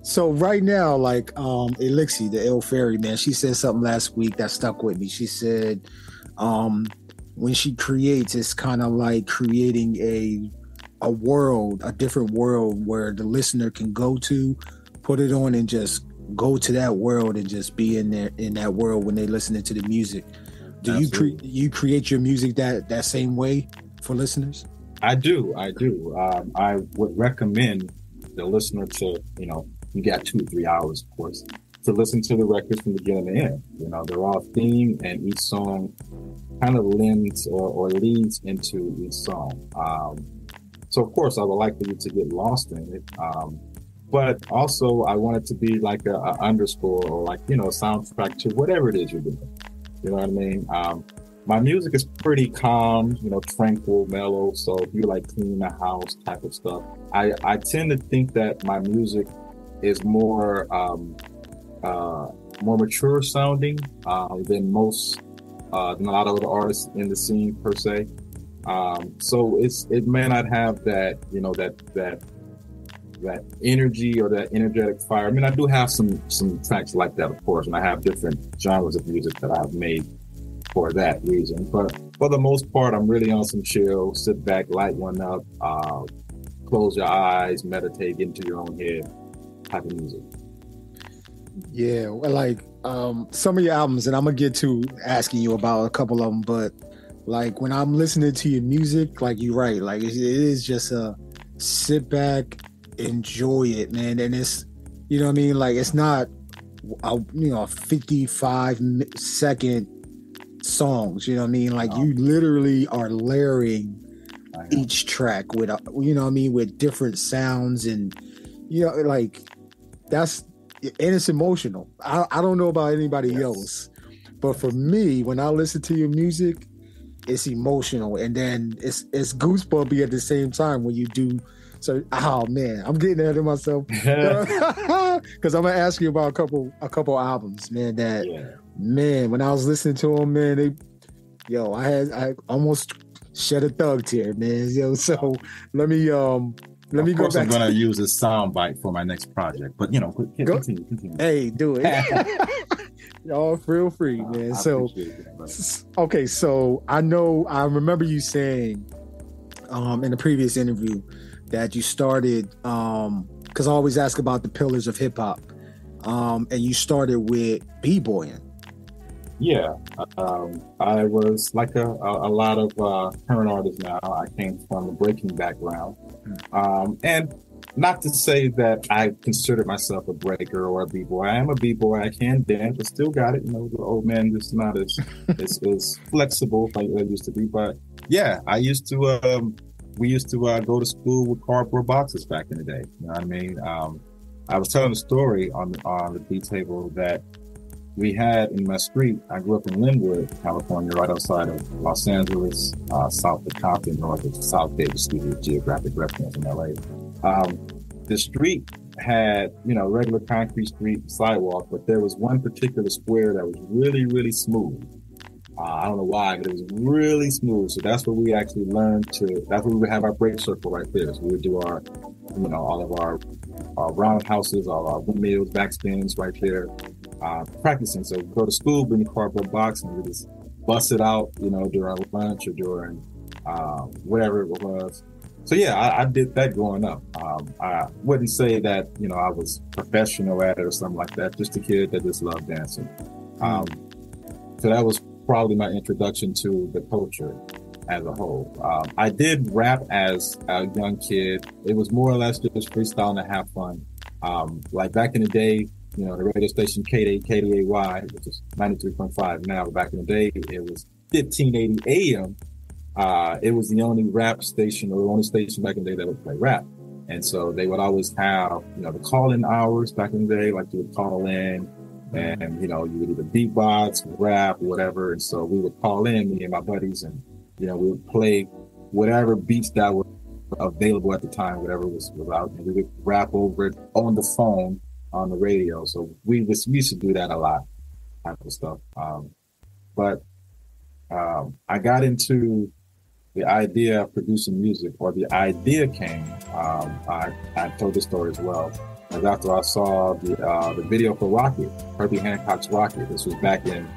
so right now, like Elixir, the Ill Fairy, man, she said something last week that stuck with me. She said, when she creates, it's kind of like creating a world, a different world where the listener can go to, put it on, and just go to that world and just be in that world when they're listening to the music. Do you create your music that same way for listeners? I do. I would recommend the listener to, you got 2 or 3 hours, of course, to listen to the records from beginning to end. They're all themed, and each song kind of lends or leads into each song. So of course I would like for you to get lost in it. But also I want it to be like a underscore, or like, a soundtrack to whatever it is you're doing. You know what I mean? My music is pretty calm, tranquil, mellow. So if you like clean the house type of stuff, I tend to think that my music is more more mature sounding than than a lot of other artists in the scene per se. So it may not have that, you know, that energy or that energetic fire. I mean, I do have some tracks like that, of course, and I have different genres of music that I've made for that reason. But for the most part, I'm really on some chill, sit back, light one up, close your eyes, meditate, get into your own head type of music. Yeah, well, like some of your albums, and I'm gonna get to asking you about a couple of them, but like when I'm listening to your music, like you're right, like it is just a sit back, enjoy it, man. And it's, you know what I mean, like it's not a 55-second songs, you know what I mean, like you literally are layering each track with you know what I mean, with different sounds, and you know, like that's, and it's emotional. I don't know about anybody else, but for me, when I listen to your music, it's emotional, and then it's goosebumpy at the same time when you do. So, oh man, I'm getting ahead of myself because I'm gonna ask you about a couple albums, man. Man, when I was listening to them, man, I almost shed a thug tear, man. Yo, so let me go back. I'm gonna use a soundbite for my next project, but you know, continue. Hey, do it. Y'all feel free, man. So, okay, so I remember you saying in the previous interview that you started, because I always ask about the pillars of hip hop, and you started with b-boying. Yeah, I was like a lot of current artists now. I came from a breaking background, and not to say that I consider myself a breaker or a b-boy. I am a b-boy. I can dance. I still got it. You know, the old man just not as flexible like I used to be. But yeah, I used to. We used to go to school with cardboard boxes back in the day. You know what I mean? I was telling a story on the beat table that we had in my street. I grew up in Linwood, California, right outside of Los Angeles, south of Compton, north of South Davis, to give you a geographic reference in LA. The street had, you know, regular concrete street sidewalk, but there was one particular square that was really, really smooth. I don't know why, but it was really smooth. So that's where we actually learned that's where we would have our break circle right there. So we would do our, you know, all of our roundhouses, all our windmills, backspins right there, practicing. So we go to school, bring the cardboard box, and we just bust it out, you know, during lunch or during whatever it was. So yeah, I did that growing up. I wouldn't say that, you know, I was professional at it or something like that. Just a kid that just loved dancing. So that was probably my introduction to the culture as a whole. I did rap as a young kid. It was more or less just freestyle and have fun. Like back in the day, you know, the radio station KDAY, which is 93.5 now, but back in the day, it was 1580 AM. It was the only rap station, or the only station back in the day that would play rap. And so they would always have, you know, the call-in hours back in the day, like you would call in, and, you know, you would either beatbox, rap, whatever. And so we would call in, me and my buddies, and, you know, we would play whatever beats that were available at the time, whatever was out, and we would rap over it on the phone, on the radio. So we used to do that a lot, type of stuff. But I got into the idea of producing music, or the idea came, I told this story as well, as after I saw the video for Rocket, Herbie Hancock's Rocket. This was back in,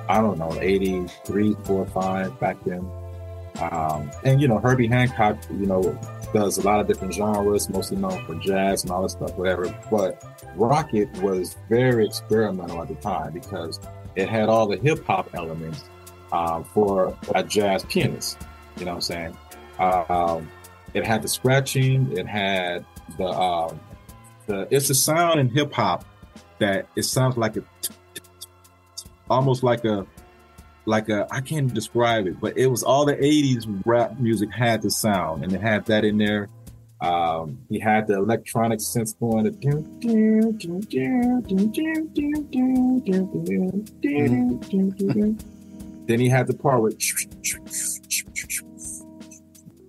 I don't know, 83, 4, 5, back then. And, you know, Herbie Hancock, you know, does a lot of different genres, mostly known for jazz and all that stuff, whatever. But Rocket was very experimental at the time because it had all the hip hop elements for a jazz pianist. You know what I'm saying? It had the scratching. It had it's a sound in hip hop that it sounds like almost like a I can't describe it, but it was all the 80s rap music had the sound, and it had that in there. He had the electronic synths going. Then he had the part with,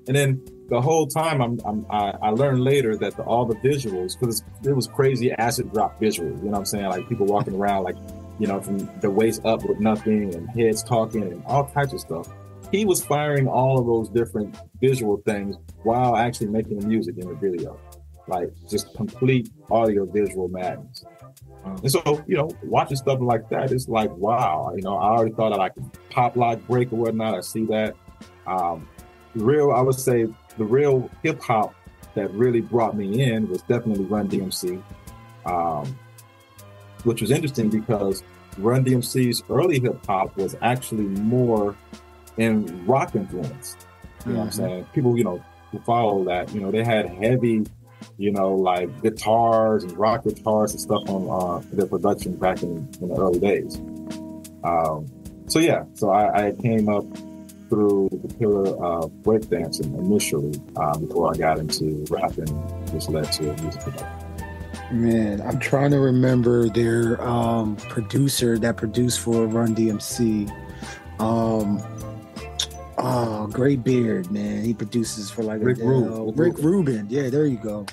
and then the whole time I learned later that all the visuals, because it was crazy acid drop visuals, you know what I'm saying? Like people walking around like, you know, from the waist up with nothing and heads talking and all types of stuff. He was firing all of those different visual things while actually making the music in the video. Like just complete audio visual madness. And so, you know, watching stuff like that, it's like, wow, you know, I already thought that I could pop lock break or whatnot. I see that. I would say the real hip hop that really brought me in was definitely Run DMC, which was interesting because Run DMC's early hip hop was actually more in rock influence. You know what I'm saying? People, you know, who follow that, you know, they had heavy, you know, like guitars and rock guitars and stuff on their production back in the early days. So I came up through the pillar of breakdancing initially before I got into rapping, which led to music production. Man, I'm trying to remember their producer that produced for Run DMC. Great beard, man. He produces for like Rick Rubin. Yeah, there you go.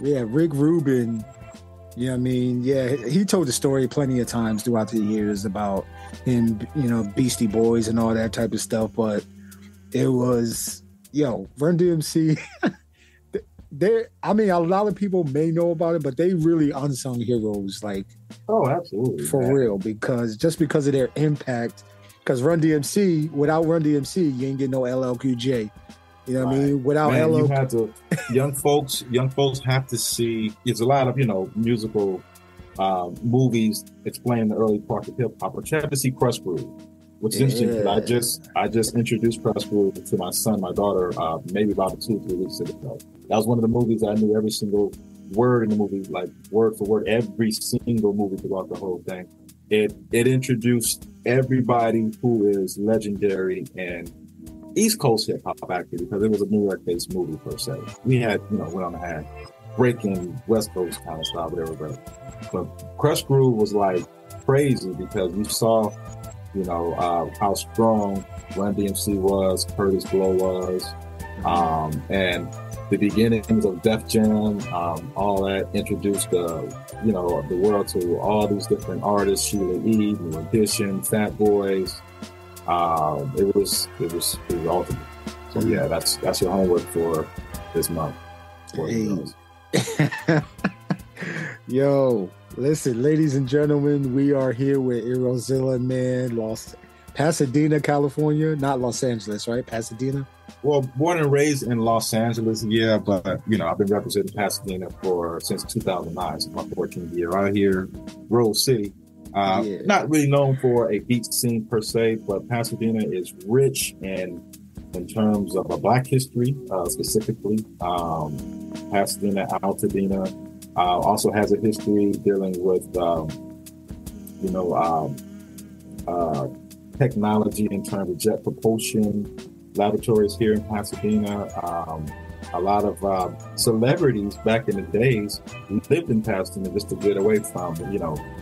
Yeah, Rick Rubin. You know what I mean? Yeah, he told the story plenty of times throughout the years about him, you know, Beastie Boys and all that type of stuff. But it was, Run DMC. I mean, a lot of people may know about it, but they really unsung heroes. Like, oh, absolutely, for real, because of their impact. Because without Run DMC, you ain't get no LLQJ. You know what I mean? Without you had to. Young folks have to see. There's a lot of musical movies explaining the early part of hip hop, but you have to see Crush Groove, which is interesting because I just introduced Crush Groove to my son, my daughter, maybe about 2 or 3 weeks ago. That was one of the movies I knew every single word in the movie, like word for word, every single movie throughout the whole thing. It introduced everybody who is legendary and East Coast hip hop actually, because it was a New York based movie per se. We had, went on and had breaking West Coast kind of style, whatever. But Crush Groove was like crazy because we saw, how strong Run DMC was, Curtis Blow was, and the beginnings of Def Jam, all that introduced the world to all these different artists, Sheila E., New Edition, Fat Boys. It was ultimate. So yeah, that's your homework for this month. Yo, listen, ladies and gentlemen, we are here with Erozilla, man, Pasadena, California, not Los Angeles, right? Pasadena. Well, born and raised in Los Angeles, yeah, but I've been representing Pasadena since 2009, so my 14th year out here, Rose City. Not really known for a beat scene per se, but Pasadena is rich in terms of a Black history, specifically. Pasadena, Altadena, also has a history dealing with, technology in terms of jet propulsion laboratories here in Pasadena. A lot of celebrities back in the days lived in Pasadena just to get away from,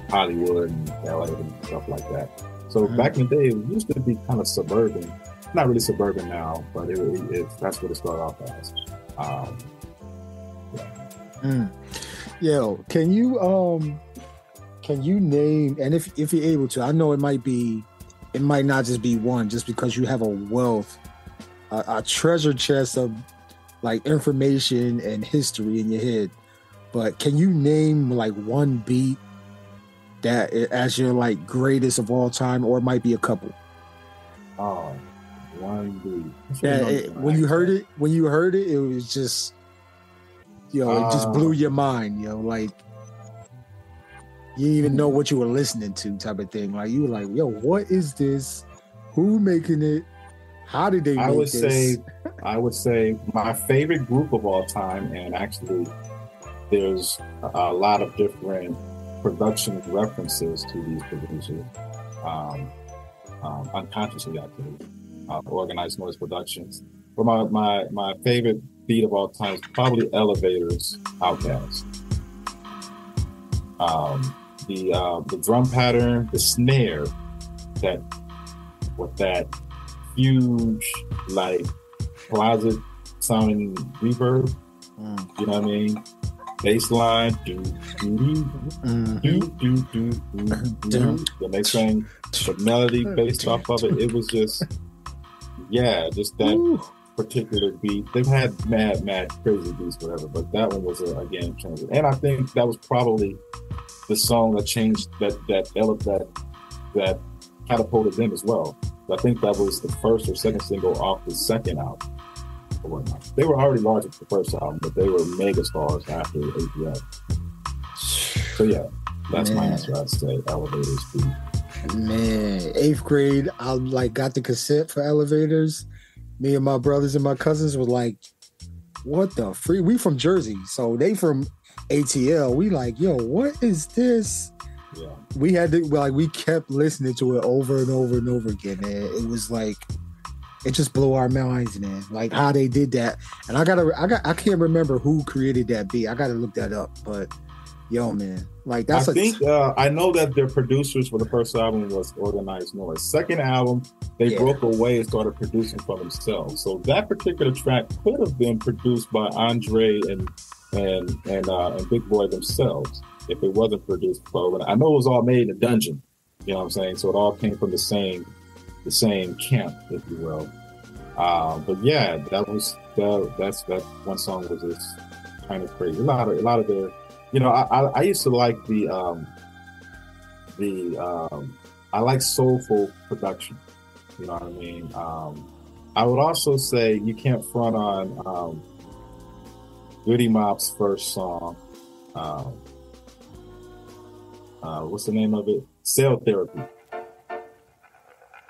Hollywood and LA and stuff like that. So back in the day, it used to be kind of suburban. Not really suburban now, but that's what it started off as. Yo, can you name, and if you're able to, I know it might not just be one, just because you have a wealth, a treasure chest of like information and history in your head, but can you name like one beat that as your like greatest of all time, or it might be a couple? Oh, one beat. When you heard it, it was just, it just blew your mind, like you didn't even know what you were listening to, type of thing. Like you were like, yo, what is this? Who making it? How did they make this? I would say my favorite group of all time, and actually there's a lot of different production references to these producers, unconsciously actually, Organized Noise Productions. But my favorite beat of all time is probably Elevator's Outkast. The drum pattern, the snare, that huge like closet sounding reverb. You know what I mean? Bass line, when they sang the melody based off of it, it was just that particular beat. They've had mad crazy beats, whatever, but that one was a game changer. And I think that was probably the song that changed that catapulted them as well. I think that was the first or second single off the second album. They were already large at the first album, but they were mega stars after ATL. So yeah, that's my answer. I'd say Elevators beat. Man, 8th grade, I got the cassette for Elevators. Me and my brothers and my cousins were like, what the free? We from Jersey, so they from ATL. We like, yo, what is this? Yeah. We had to we kept listening to it over and over and over again, man. It was like, it just blew our minds, man. Like how they did that. And I can't remember who created that beat. I gotta look that up. But yo, man, like that's I know that their producers for the first album was Organized Noise. Second album, they broke away and started producing for themselves. So that particular track could have been produced by Andre and Big Boy themselves if it wasn't produced by. I know it was all made in a dungeon. You know what I'm saying? So it all came from the same camp, if you will. But yeah, that one song was just kind of crazy. A lot of their, I used to like I like soulful production. You know what I mean? I would also say you can't front on Goody Mop's first song. What's the name of it? Cell Therapy.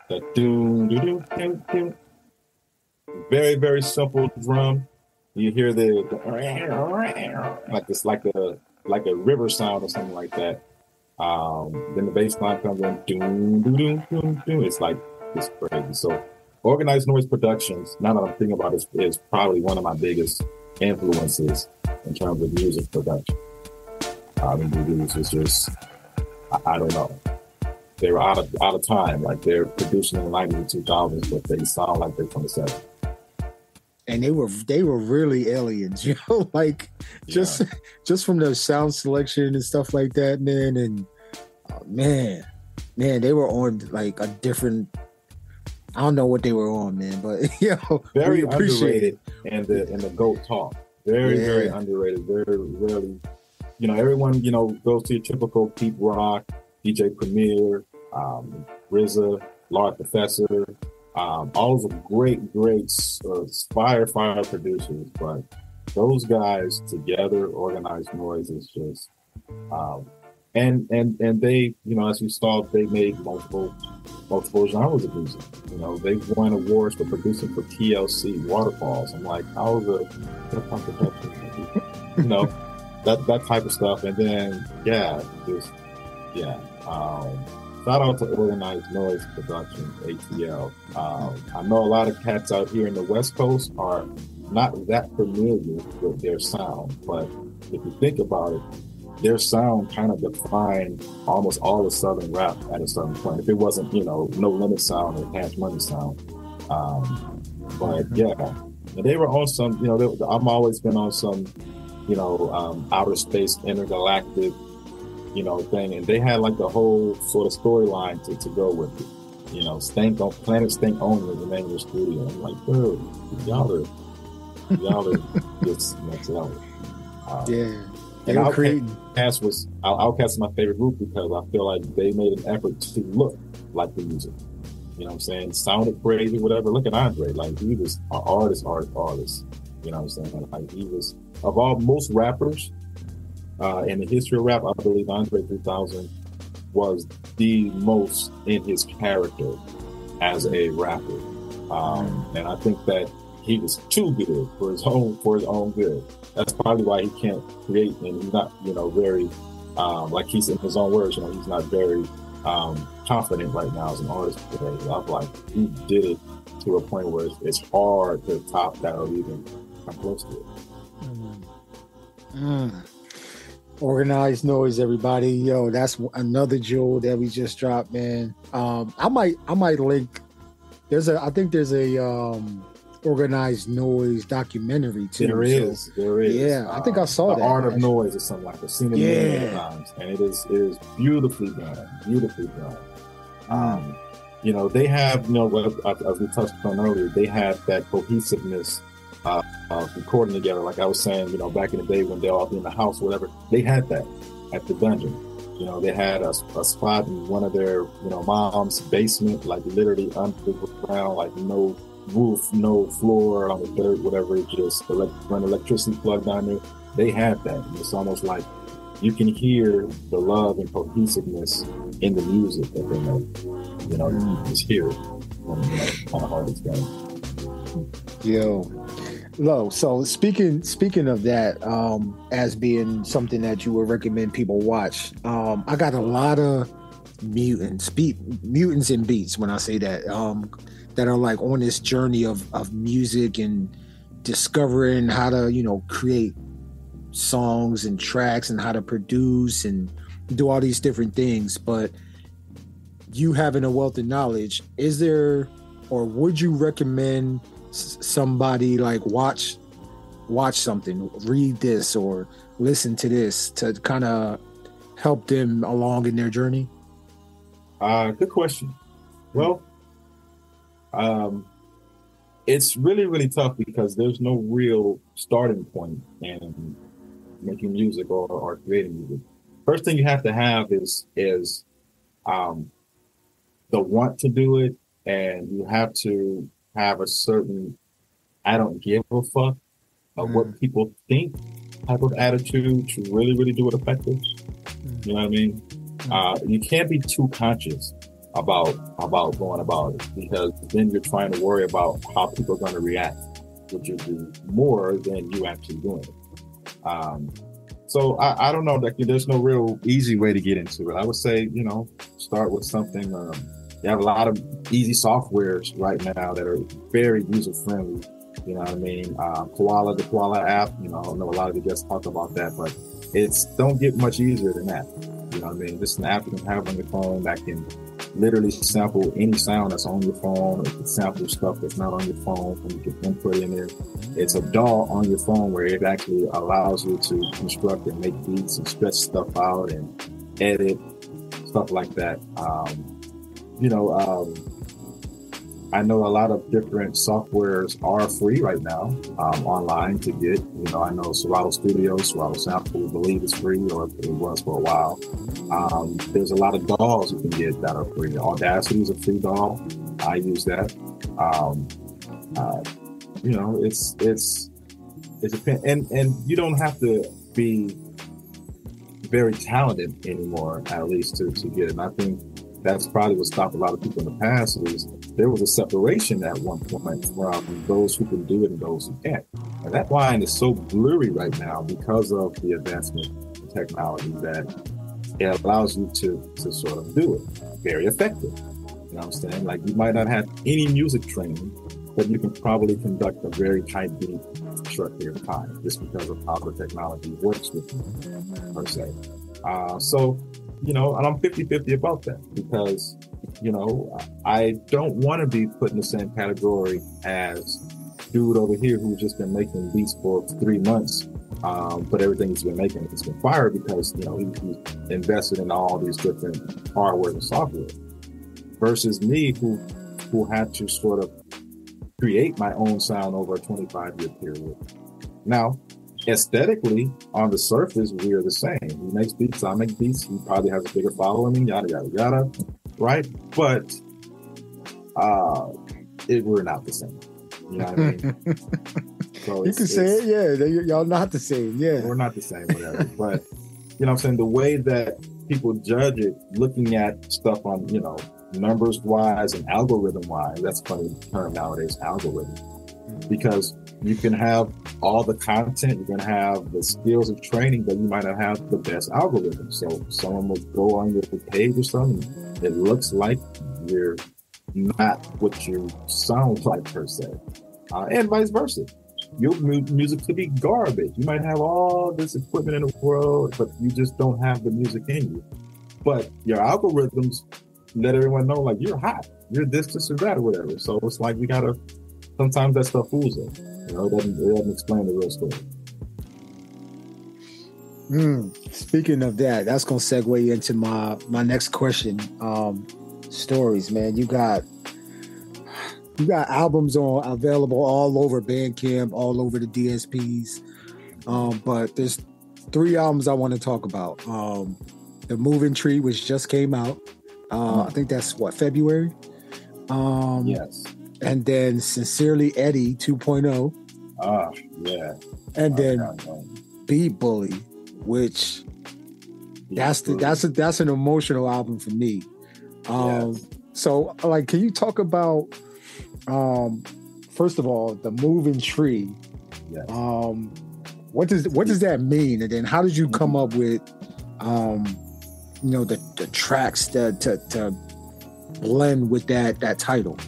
That doom. Very, very simple drum. You hear the like a river sound or something like that. Then the bass line comes in, doom. It's crazy. So Organized Noise Productions, now that I'm thinking about it, is probably one of my biggest influences in terms of music production. It was just, I don't know. They were out of time. Like they're producing in the 90s and 2000s, but they sound like they're from the 70s. And they were really aliens, just from their sound selection and stuff like that, man. And man, they were on like a different. I don't know what they were on, man, but very underrated. And the GOAT talk, very underrated. Very rarely, everyone goes to your typical Pete Rock, DJ Premier, RZA, Lord Professor. All of great fire producers, but those guys together, Organized Noise is just, and they, as you saw, they made multiple genres of music. They've won awards for producing for TLC, Waterfalls. I'm like, how is a hip hop production? that type of stuff. And then, shout out to Organized Noise Productions, ATL. I know a lot of cats out here in the West Coast are not that familiar with their sound, but if you think about it, their sound kind of defined almost all of Southern rap at a certain point. If it wasn't, No Limit sound or Cash Money sound. But yeah, and they were on some, I've always been on some, outer space, intergalactic, thing, and they had like the whole sort of storyline to go with it. Planet Stink Only is the name of the studio. I'm like, dude, y'all are just next level. And Outkast is my favorite group because I feel like they made an effort to look like the music. You know what I'm saying? Sounded crazy, whatever. Look at Andre, like he was an artist. You know what I'm saying? Like he was, of most rappers, in the history of rap, I believe Andre 3000 was the most in his character as a rapper, and I think that he was too good for his own good. That's probably why he can't create, and he's not, very like he's in his own words. He's not very confident right now as an artist today. I'm like, he did it to a point where it's hard to top that or even come close to it. Organized Noise, everybody. Yo, that's another jewel that we just dropped, man. I might link. I think there's a organized noise documentary too. There is. Yeah, I think I saw The that. Art of Noise or something like that. Seen it many times, and it is beautifully done. Beautifully done. You know, they have, you know, as we touched on earlier, they have that cohesiveness of recording together. Like I was saying, you know, back in the day when they'll all be in the house, or whatever, they had that at the dungeon. You know, they had a spot in one of their, you know, mom's basement, like literally underground, like no roof, no floor on the dirt, whatever. It just run electricity plug down there. They had that. And it's almost like you can hear the love and cohesiveness in the music that they make. You know, you just hear it. You know, kind of hard to explain. Yo, so speaking of that, as being something that you would recommend people watch, I got a lot of mutants and beats when I say that, that are like on this journey of music and discovering how to, you know, create songs and tracks and how to produce and do all these different things. But you having a wealth of knowledge, is there, or would you recommend somebody like watch something, read this or listen to this to kind of help them along in their journey? Good question. Well, it's really, really tough because there's no real starting point in making music or creating music. First thing you have to have is the want to do it, and you have to have a certain I don't give a fuck of what people think type of attitude to really, really do it effective. You know what I mean? You can't be too conscious about going about it, because then you're trying to worry about how people are going to react, which would be more than you actually doing it. So I don't know, like, there's no real easy way to get into it. I would say, you know, start with something. You have a lot of easy softwares right now that are very user friendly. You know what I mean? Koala, the Koala app, you know, I know a lot of you guys talk about that, but it's don't get much easier than that. You know what I mean? Just an app you can have on your phone that can literally sample any sound that's on your phone, or it can sample stuff that's not on your phone, and you can input in there. It's a DAW on your phone where it actually allows you to construct and make beats and stretch stuff out and edit, stuff like that. I know a lot of different softwares are free right now, online to get. You know, I know Serato Studios, Serato Sample, I believe is free, or it was for a while. There's a lot of DAWs you can get that are free. Audacity is a free DAW. I use that. You know, it's and you don't have to be very talented anymore, at least to get it. And I think that's probably what stopped a lot of people in the past, is there was a separation at one point from those who can do it and those who can't. And that line is so blurry right now because of the advancement in technology that it allows you to sort of do it very effective. You know what I'm saying? Like, you might not have any music training, but you can probably conduct a very tight beat in a short period of time, just because of how the technology works with you, per se. So, you know, and I'm 50-50 about that, because, you know, I don't want to be put in the same category as dude over here who's just been making beats for 3 months, but everything he's been making has been fire because, you know, he's invested in all these different hardware and software, versus me who had to sort of create my own sound over a 25-year period. Now, aesthetically, on the surface, we are the same. He makes beats, I make beats. He probably has a bigger following, yada, yada, yada, right? But we're not the same. You know what I mean? So you can say it, yeah. Y'all not the same, yeah. We're not the same, whatever. But, you know what I'm saying? The way that people judge it, looking at stuff on, you know, numbers-wise and algorithm-wise, that's a funny term nowadays, algorithm. Because you can have all the content, you can have the skills of training, but you might not have the best algorithm. So someone will go on your page or something, it looks like you're not what you sound like, per se. And vice versa. Your music could be garbage. You might have all this equipment in the world, but you just don't have the music in you. But your algorithms let everyone know, like, you're hot, you're this or that or whatever. So it's like we gotta sometimes that stuff fools us. It doesn't explain the real story. Speaking of that, that's gonna segue into my next question. Stories, man. You got albums available all over Bandcamp, all over the DSPs. But there's 3 albums I want to talk about. The Moving Tree, which just came out. I think that's February. Yes. And then Sincerely Eddie 2.0. Yeah. And then Beat Bully, which that's an emotional album for me. Yes. So like, can you talk about first of all the Moving Tree? Yes. What does that mean? And then how did you come up with the tracks to blend with that title?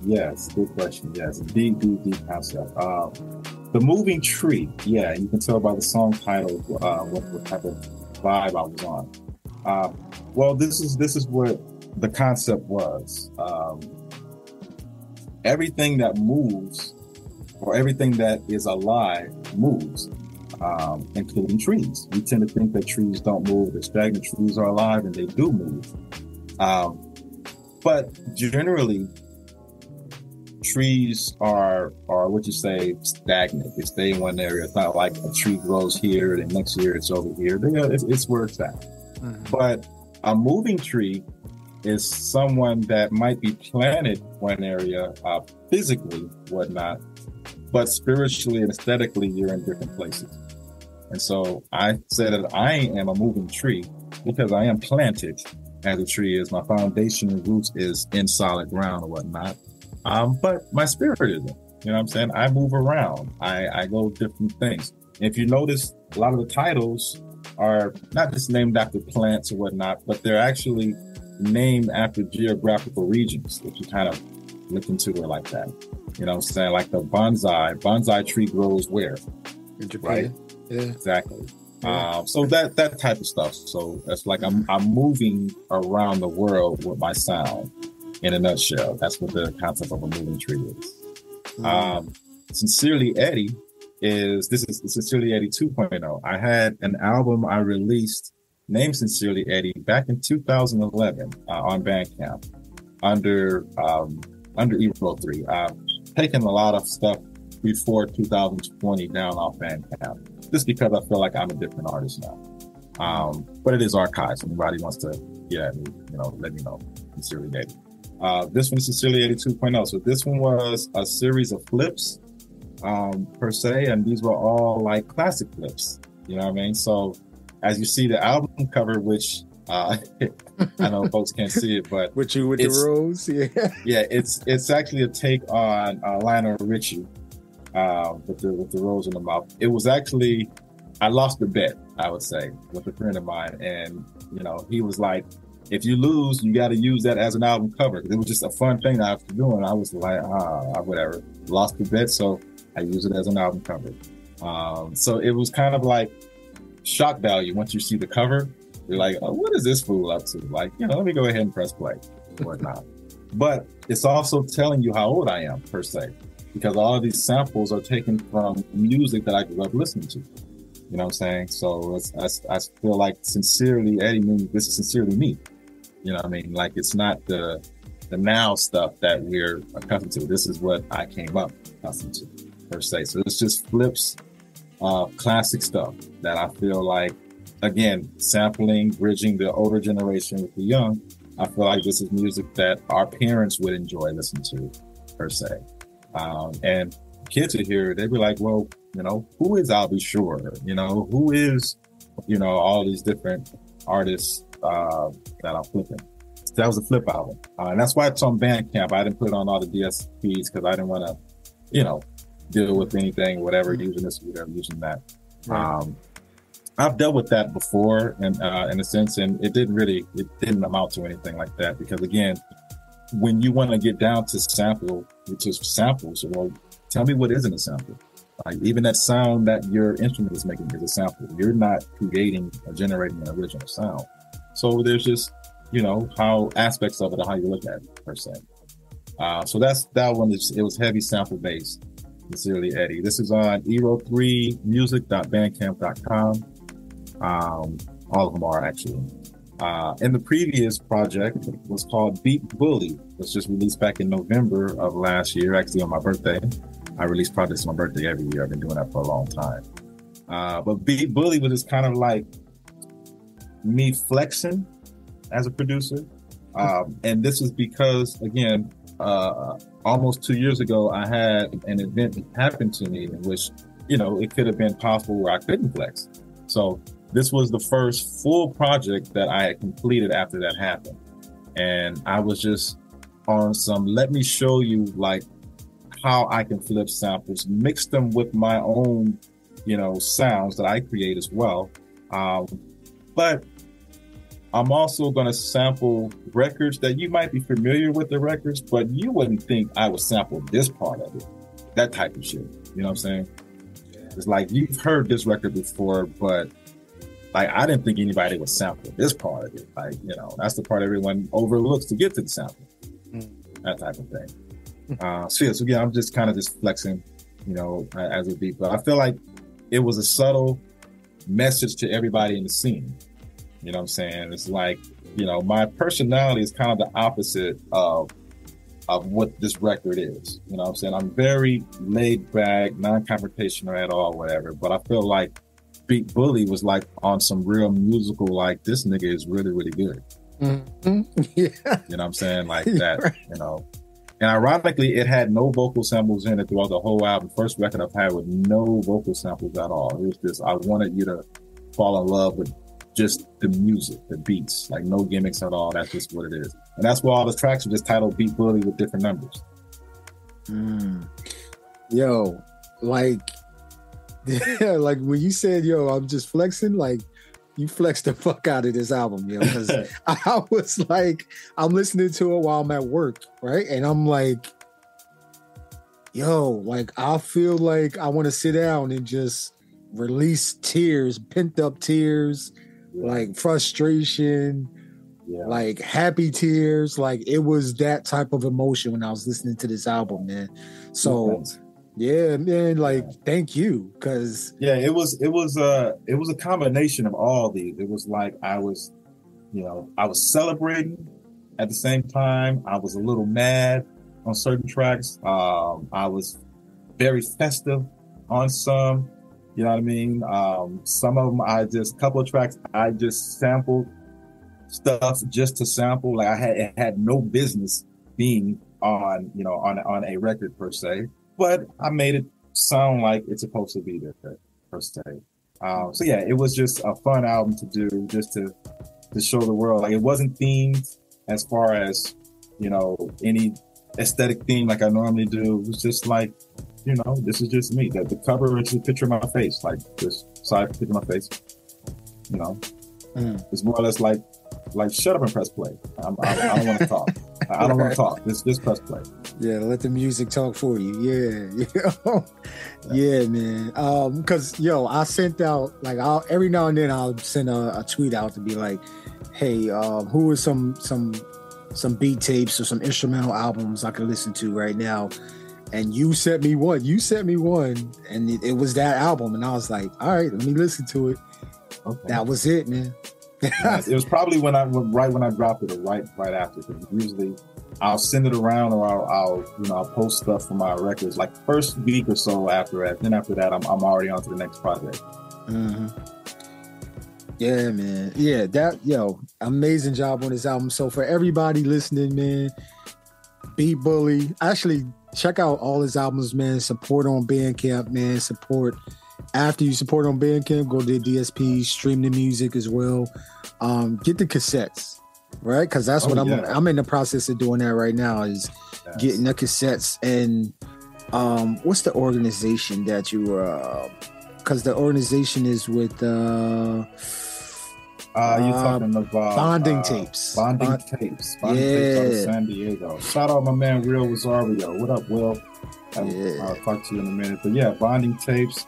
Yes, good question. Yes, deep concept. The Moving Tree. Yeah, you can tell by the song title what type of vibe I was on. Well, this is what the concept was. Everything that moves, or everything that is alive, moves, including trees. We tend to think that trees don't move, that stagnant trees are alive, and they do move. But generally, trees are what you say, stagnant. They stay in one area. It's not like a tree grows here and next year it's over here. It's where it's at. Mm-hmm. But a moving tree is someone that might be planted one area physically, whatnot, but spiritually and aesthetically, you're in different places. And so I said that I am a moving tree because I am planted as a tree is. My foundation and roots is in solid ground or whatnot. But my spirit isn't. You know what I'm saying? I move around. I go different things. And if you notice, a lot of the titles are not just named after plants or whatnot, but they're actually named after geographical regions. If you kind of look into it like that. You know what I'm saying? Like the bonsai tree grows where? In Japan. Right? Yeah. Exactly. Yeah. So that type of stuff. So it's like I'm moving around the world with my sound. In a nutshell, that's what the concept of a moving tree is. Sincerely Eddie is Sincerely Eddie 2.0. I had an album I released named Sincerely Eddie back in 2011 on Bandcamp under E+Ro 3. I've taken a lot of stuff before 2020 down off Bandcamp, just because I feel like I'm a different artist now. But it is archived. If anybody wants to get at me, let me know. Sincerely Eddie. This one is Sincerely Eddie 2.0. So this one was a series of flips, per se, and these were all like classic flips. You know what I mean? So as you see the album cover, which I know folks can't see it, but with the rose, yeah, it's actually a take on Lionel Richie with the rose in the mouth. It was actually, I lost the bet, I would say, with a friend of mine, and he was like, if you lose, you got to use that as an album cover. It was just a fun thing that I was doing. I was like, whatever. Lost the bet, so I use it as an album cover. So it was kind of like shock value. Once you see the cover, you're like, oh, what is this fool up to? Like, let me go ahead and press play and whatnot. But it's also telling you how old I am, per se, because all of these samples are taken from music that I grew up listening to. You know what I'm saying? So I feel like Sincerely Eddie means this is sincerely me. You know what I mean? Like, it's not the now stuff that we're accustomed to. This is what I came up accustomed to, per se. So it's just flips, classic stuff that I feel like, again, sampling, bridging the older generation with the young. I feel like this is music that our parents would enjoy listening to, per se. And kids would hear it, they'd be like, well, who is I'll Be Sure? Who is, all these different artists that I'm flipping. That was a flip album. And that's why it's on Bandcamp. I didn't put it on all the DSPs because I didn't want to, deal with anything, whatever, using this, whatever, using that. Right. I've dealt with that before in a sense, and it didn't amount to anything like that because, again, when you want to get down to sample, which is samples, well, tell me what isn't a sample. Like, even that sound that your instrument is making is a sample. You're not creating or generating an original sound. So there's just, how aspects of it or how you look at it, per se. So that one. It was heavy sample based. Sincerely Eddie. This is on E+Ro3music.bandcamp.com. All of them are actually. And the previous project was called Beat Bully. It was just released back in November of last year, actually on my birthday. I release projects on my birthday every year. I've been doing that for a long time. But Beat Bully was just kind of like me flexing as a producer. And this is because, again, almost 2 years ago, I had an event that happened to me in which, it could have been possible where I couldn't flex. So this was the first full project that I had completed after that happened. And I was just on some, let me show you like how I can flip samples, mix them with my own, sounds that I create as well. But I'm also going to sample records that you might be familiar with the records, but you wouldn't think I would sample this part of it. That type of shit. You know what I'm saying? It's like you've heard this record before, but like I didn't think anybody would sample this part of it. Like, that's the part everyone overlooks to get to the sample. That type of thing. So yeah, I'm just kind of just flexing, as a beat. But I feel like it was a subtle message to everybody in the scene. You know what I'm saying? It's like, my personality is kind of the opposite of what this record is. You know what I'm saying? I'm very laid back, non-confrontational at all, whatever. But I feel like Beat Bully was like on some real musical, like this nigga is really, really good. Mm-hmm. Yeah. You know what I'm saying? Like that, right. And ironically, it had no vocal samples in it throughout the whole album. First record I've had with no vocal samples at all. It was just, I wanted you to fall in love with just the music, the beats, like no gimmicks at all. That's just what it is. And that's why all the tracks are just titled Beat Bully with different numbers. Yo, like, like when you said, yo, I'm just flexing, like you flexed the fuck out of this album, because I was like, I'm listening to it while I'm at work, right? And I'm like, yo, like I feel like I want to sit down and just release tears, pent up tears, like frustration, like happy tears. Like it was that type of emotion when I was listening to this album, man. So yeah, man, like thank you, because it was a combination of all these. It was like I was celebrating at the same time. I was a little mad on certain tracks. I was very festive on some. You know what I mean? Some of them a couple of tracks I just sampled stuff just to sample. Like it had no business being on a record per se, but I made it sound like it's supposed to be there per se. So yeah, it was just a fun album to do, just to show the world. Like it wasn't themed as far as, any aesthetic theme like I normally do. It was just like, this is just me. The cover is a picture of my face, like this side picture of my face. It's more or less like shut up and press play. I don't want to talk. I don't want to talk. Just press play. Yeah, let the music talk for you. Yeah, man. Because I sent out like every now and then I'll send a tweet out to be like, hey, who are some beat tapes or some instrumental albums I can listen to right now? And you sent me one, and it was that album. And I was like, all right, let me listen to it. Okay. That was it, man. It was probably right when I dropped it, or right after. Because usually I'll send it around, or I'll post stuff from my records like first week or so after that. Then after that, I'm already on to the next project. Mm-hmm. Yeah, man. Yeah, amazing job on this album. So for everybody listening, man, Beat Bully. Actually, check out all his albums, man. Support on Bandcamp, man. After you support on Bandcamp, go to the DSP, stream the music as well. Get the cassettes, right? Because that's what I'm in the process of doing that right now, is getting the cassettes. And what's the organization that you because the organization is with you're talking about Bonding Tapes. Bonding Tapes out of San Diego. Shout out my man Real Rosario. What up, Will? I'll talk to you in a minute. But yeah, Bonding Tapes.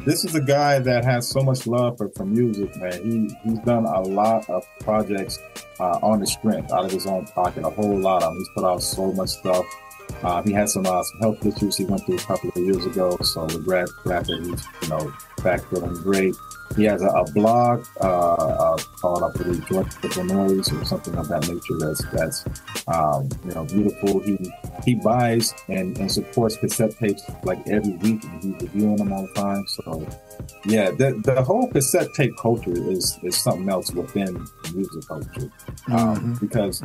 This is a guy that has so much love for music, man. He's done a lot of projects on the strength, out of his own pocket, a whole lot of them. He's put out so much stuff. He had some health issues he went through a couple of years ago, so we're glad that he's, back feeling great. He has a blog called, I believe, Joyful Noise or something of that nature. That's beautiful. He buys and supports cassette tapes like every week, and he's reviewing them all the time. So, yeah, the whole cassette tape culture is something else within the music culture, because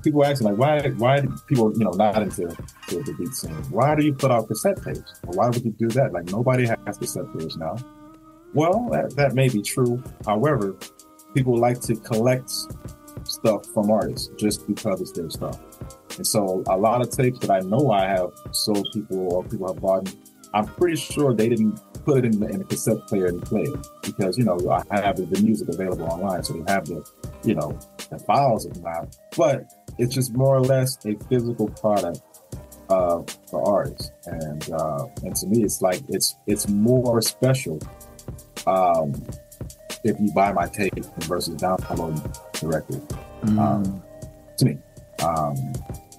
people ask like why do people not into the beat scene? Why do you put out cassette tapes? Or why would you do that? Like nobody has cassette players now. Well, that may be true. However, people like to collect stuff from artists just because it's their stuff. And so a lot of tapes that I know I have sold people or people have bought, I'm pretty sure they didn't put it in a cassette player and play it because, I have the music available online. So they have the files of them. But it's just more or less a physical product for artists. And to me, it's like, it's more special if you buy my tape versus downloading the record. To me.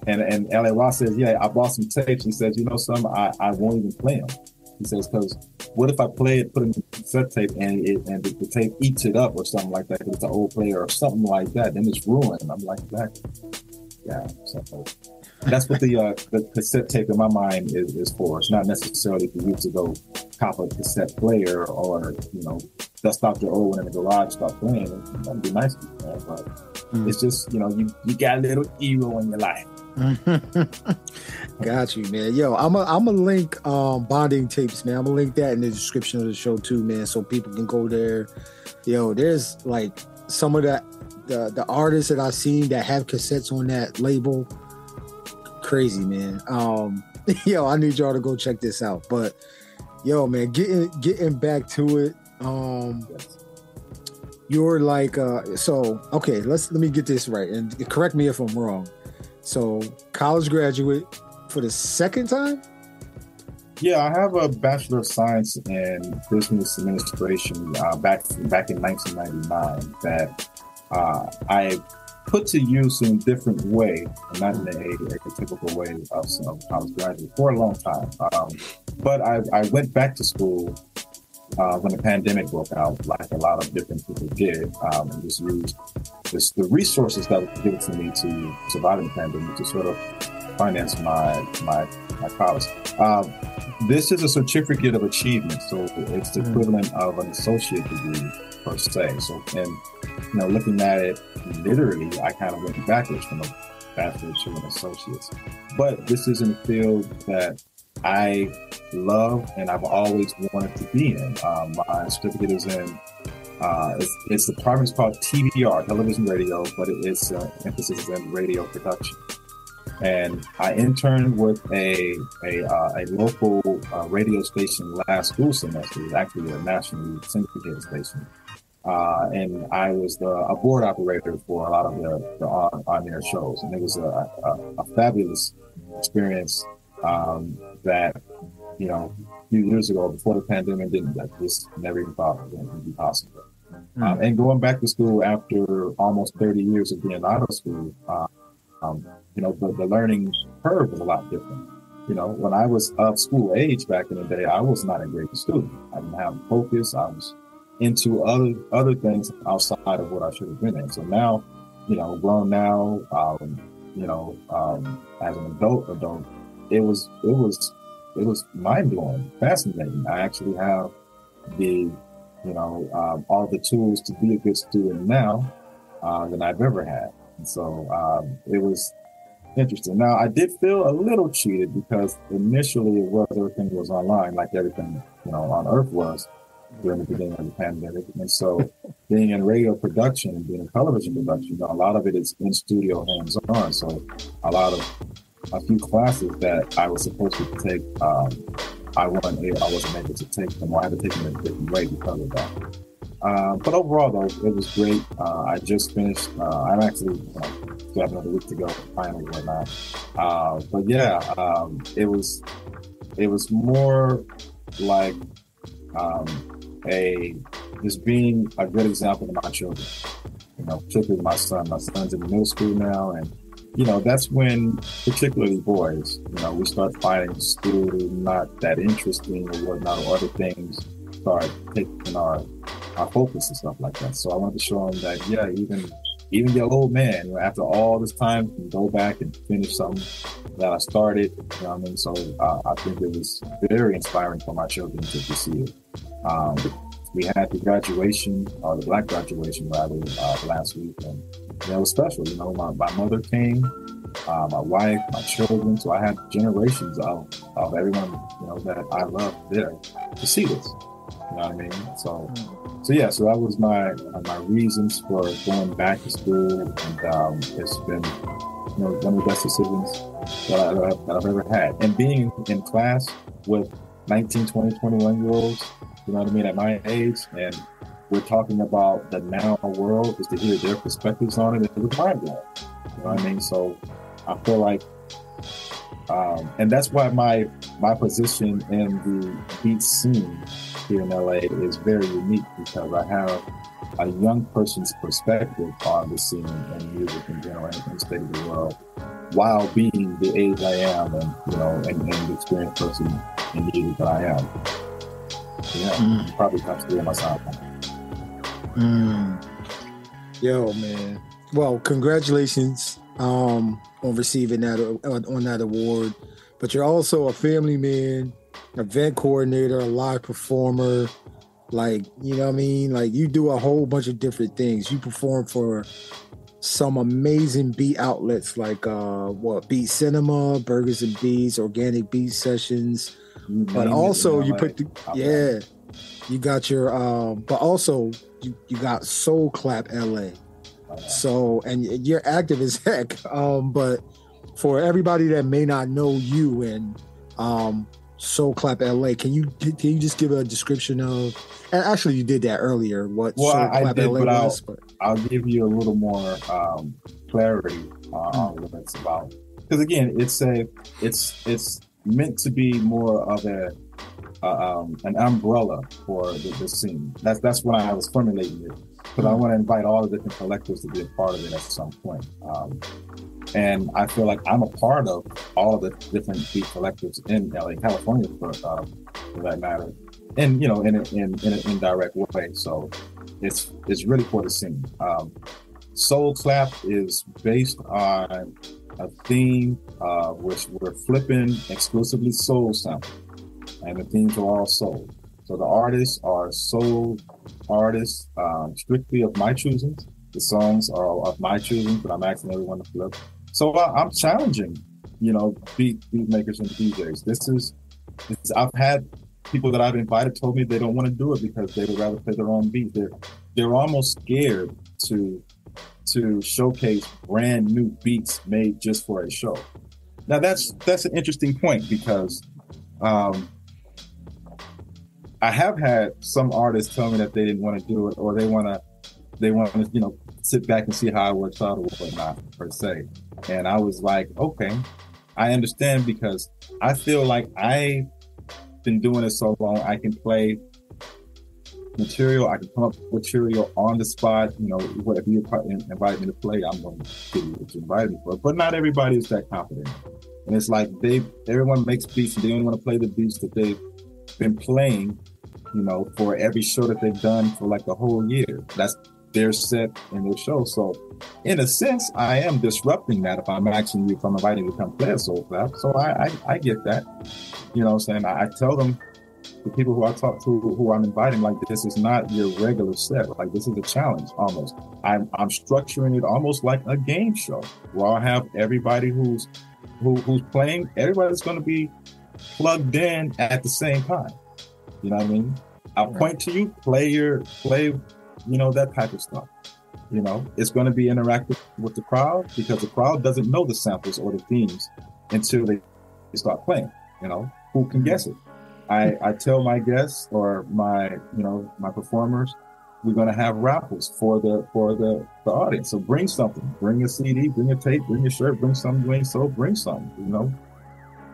And L.A. Ross says, yeah, I bought some tapes. He says, some I won't even play them. He says, because what if I play it, put it in the cassette tape, and the tape eats it up or something like that? It's an old player or something like that. Then it's ruined. I'm like, yeah. So that's what the cassette tape in my mind is for. It's not necessarily for you to go cop a cassette player or dust out your old one in the garage, start playing. That'd be nice, man. But it's just you got a little E+Ro in your life. Got you, man. Yo, I'm a link bonding tapes, man. I'm gonna link that in the description of the show too, man, so people can go there. There's like some of the artists that I've seen that have cassettes on that label. Crazy, man. I need y'all to go check this out. But yo, man, getting back to it. You're like okay, let me get this right and correct me if I'm wrong. So college graduate for the second time? Yeah, I have a Bachelor of Science in Business Administration back in 1999 that I put to use in a different way, and not in a typical way of college graduate for a long time. But I went back to school when the pandemic broke out, like a lot of different people did, and just used the resources that were given to me to survive in the pandemic to sort of finance my college. This is a certificate of achievement, so it's the equivalent of an associate degree per se. So, and looking at it literally, I kind of went backwards from a bachelor to an associate's. But this is in a field that I love and I've always wanted to be in. My certificate is in it's the department is called TBR, television radio, but its emphasis is in radio production. And I interned with a local radio station last school semester. It was actually a nationally syndicated station. And I was a board operator for a lot of the on-air shows. And it was a fabulous experience that, a few years ago, before the pandemic, just never even thought it would be possible. And going back to school after almost 30 years of being out of school, the learning curve was a lot different. When I was of school age back in the day, I was not a great student. I didn't have focus. I was into other things outside of what I should have been in. So now, grown now, as an adult, it was mind blowing, fascinating. I actually have all the tools to be a good student now than I've ever had. And so it was interesting. Now, I did feel a little cheated because initially everything was online, like everything, on Earth was during the beginning of the pandemic. And so being in radio production and being in television production, a lot of it is in studio hands-on. So a few classes that I was supposed to take, I wasn't able to take them, or I had to take them in a different way because of that. But overall, though, it was great. I just finished. I'm actually still have another week to go, finally, right now. But yeah, it was more like just being a good example to my children. Particularly my son. My son's in middle school now, and that's when, particularly boys, we start finding school not that interesting or whatnot, or other things start taking our focus and stuff like that. So I wanted to show them that, yeah, even the old man, after all this time, can go back and finish something that I started. So I think it was very inspiring for my children to see it. We had the graduation, or the black graduation rather, last week, and it was special. My mother came, my wife, my children. So I had generations of everyone that I love there to see this. You know what I mean? So that was my reasons for going back to school, and it's been one of the best decisions that I've ever had. And being in class with 19, 20, 21-year-olds, you know what I mean, at my age, and we're talking about the now world, just to hear their perspectives on it was mind-blowing. You know what I mean? So I feel like, and that's why my position in the beat scene here in LA is very unique, because I have a young person's perspective on the scene and music in general and the state of the world, while being the age I am, and the experienced person in music that I am. Yeah, probably comes through in my sound. Yo, man. Well, congratulations on receiving that on that award. But you're also a family man, event coordinator, a live performer. Like, you know what I mean? Like, you do a whole bunch of different things. You perform for some amazing beat outlets like Beat Cinema, Burgers and Beats, Organic Beat Sessions. But also you put you got your but also you got Soul Clap LA. So, and you're active as heck. But for everybody that may not know you and Soul Clap LA, can you just give a description of, and actually you did that earlier, what Soul Clap LA was, but I'll give you a little more clarity on what it's about. Because again, it's meant to be more of an umbrella for the scene. That's when I was formulating it, because I want to invite all the different collectives to be a part of it at some point. And I feel like I'm a part of all of the different beat collectives in LA, California, for that matter, and in an indirect way. So it's really for the scene. Soul Clap is based on a theme which we're flipping exclusively soul samples, and the themes are all soul. So the artists are soul artists, strictly of my choosing. The songs are of my choosing, but I'm asking everyone to flip. So I'm challenging, beat makers and DJs. I've had people that I've invited told me they don't want to do it because they would rather play their own beat. They're almost scared to showcase brand new beats made just for a show. Now that's an interesting point, because I have had some artists tell me that they didn't want to do it, or they want to sit back and see how it works out or whatnot, per se. And I was like, okay, I understand, because I feel like I've been doing it so long, I can play material, I can come up with material on the spot. If you invite me to play, I'm going to give you what you invited me for. But not everybody is that confident. And it's like everyone makes beats, and they only want to play the beats that they've been playing, for every show that they've done for like the whole year. That's their set and their show. So in a sense, I am disrupting that if I'm inviting you to come play a Soul Clap. So I get that. You know what I'm saying? I tell them, the people who I talk to, who I'm inviting, like, this is not your regular set. Like, this is a challenge almost. I'm structuring it almost like a game show, where I'll have everybody who's playing, everybody's going to be plugged in at the same time. You know what I mean? I'll point to you, play, that type of stuff. It's going to be interactive with the crowd, because the crowd doesn't know the samples or the themes until they start playing. Who can guess it? I tell my guests or my performers, we're going to have raffles for the audience. So bring something, bring a CD, bring a tape, bring a shirt, bring something, bring something,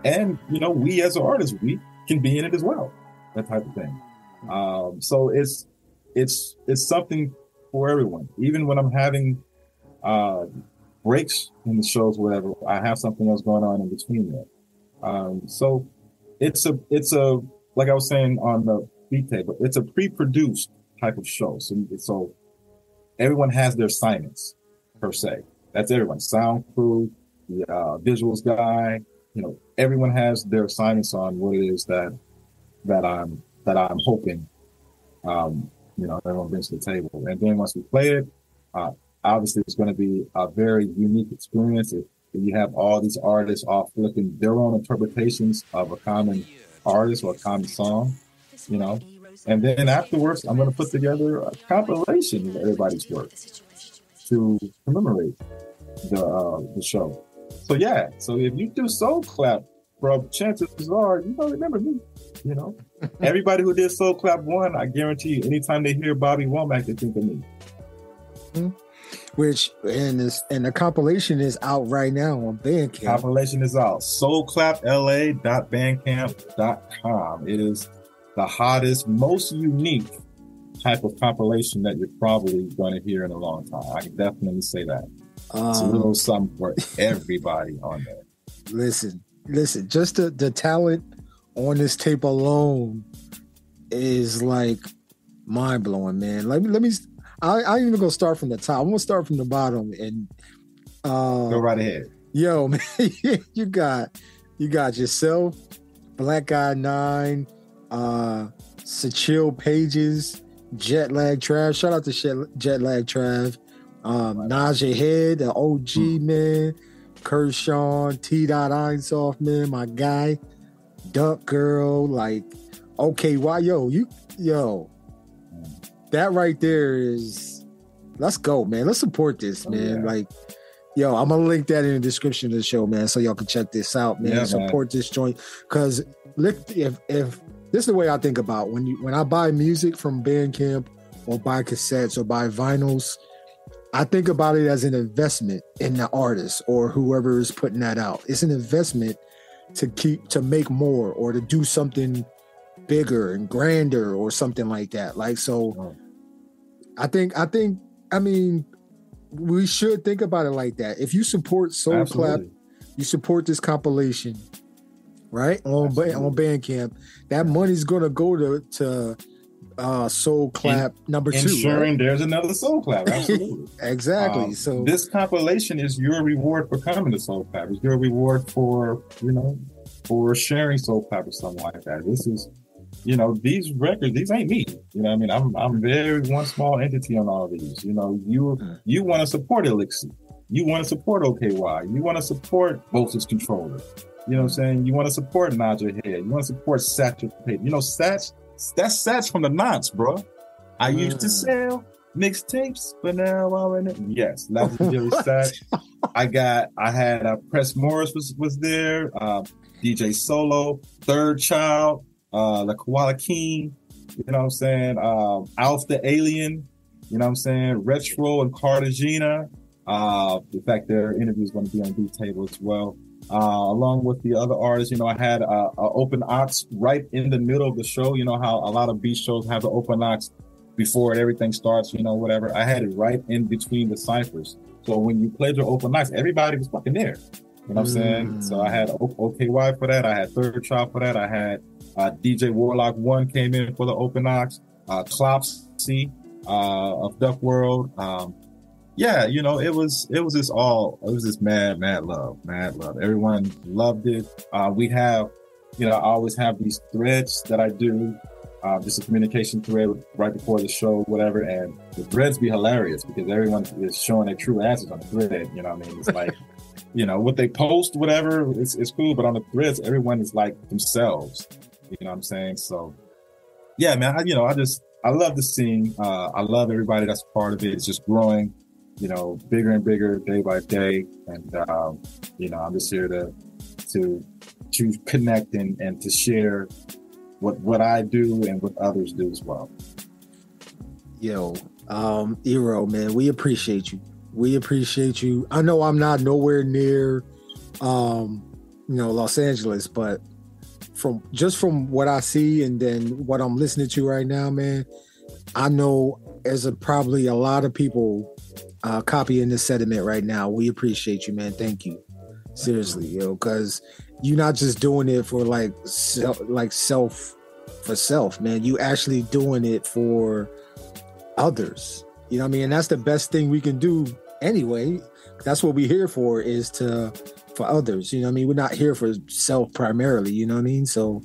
and we as artists, we can be in it as well. that type of thing. So it's something for everyone. Even when I'm having breaks in the shows, whatever, I have something else going on in between there. So it's a like I was saying on the beat table, it's a pre-produced type of show. So everyone has their assignments per se. That's everyone. Sound crew, the visuals guy, everyone has their assignments on what it is that I'm hoping, everyone brings to the table. And then once we play it, obviously it's going to be a very unique experience. If you have all these artists all flipping their own interpretations of a common artist or a common song, and then afterwards, I'm going to put together a compilation of everybody's work to commemorate the show. So if you do Soul Clap, bro, chances are you don't remember me. Everybody who did Soul Clap 1, I guarantee you, anytime they hear Bobby Womack, they think of me. And the compilation is out right now on Bandcamp. Compilation is out. soulclapla.bandcamp.com. It is the hottest, most unique type of compilation that you're probably going to hear in a long time. I can definitely say that. It's a little something for everybody on there. Listen, just the talent on this tape alone is like mind blowing, man. Let me. I'm even gonna start from the top. I'm gonna start from the bottom and go right ahead. Yo, man, you got yourself, Black Guy 9, Sachil Pages, Jet Lag Trav. Shout out to Jet Lag Trav. Najee Head, the OG man, Kershaw, T. Einsoft, man, my guy, Duck Girl, like, okay, why, yo, that right there is, let's go, man. Let's support this, man. Yeah. Like, yo, I'm gonna link that in the description of the show, man, so y'all can check this out, man. Yeah, support this joint, because if this is the way I think about when I buy music from Bandcamp or buy cassettes or buy vinyls, I think about it as an investment in the artist or whoever is putting that out. It's an investment to make more or to do something bigger and grander or something like that. Like, so I mean, we should think about it like that. If you support Soul Clap, you support this compilation, right? On Bandcamp, that money's going to go to Soul Clap number 2. Ensuring there's another Soul Clap. Absolutely. Exactly. So this compilation is your reward for coming to Soul Clap. It's your reward for sharing Soul Clap or something like that. This is, these records, these ain't me. You know what I mean? I'm very one small entity on all of these. You want to support Elixir. You want to support OKY. You want to support Voltage Controller. You know what I'm saying? You want to support Najee Head. You want to support Satchel Pate. Satch, that's Satch from the Knots, bro. I used to sell mixtapes, but now I'm in it. Yes, legendary Satch. I had Press Morris was there, DJ Solo, Third Child, the Koala King, you know what I'm saying? Alf the Alien, you know what I'm saying? Retro and Cartagena. In fact, their interview is going to be on Beat Table as well. Along with the other artists, I had a open ox right in the middle of the show. You know how a lot of beat shows have the open ox before everything starts, whatever. I had it right in between the ciphers. So when you played your open ox, everybody was fucking there. You know what I'm saying? So I had OKY for that. I had Third Child for that. I had DJ Warlock 1 came in for the open ox. Clopsy of Duck World. It was just mad love. Everyone loved it. We have, I always have these threads that I do, just a communication thread right before the show, whatever. And the threads be hilarious because everyone is showing their true answers on the thread. You know what I mean? It's like, what they post, whatever, it's cool. But on the threads, everyone is like themselves. You know what I'm saying? So, yeah, man, I love the scene. I love everybody that's part of it. It's just growing, bigger and bigger day by day. And, I'm just here to connect and to share what I do and what others do as well. Yo, E+Ro, man, we appreciate you. I know I'm not nowhere near, Los Angeles, but from what I see and then what I'm listening to right now, man, I know there's probably a lot of people copying this sentiment right now. We appreciate you, man. Thank you. Seriously, yo, because you're not just doing it for self, man. You actually doing it for others. You know what I mean? And that's the best thing we can do anyway. That's what we're here for, is for others. You know what I mean? We're not here for self primarily, you know what I mean? So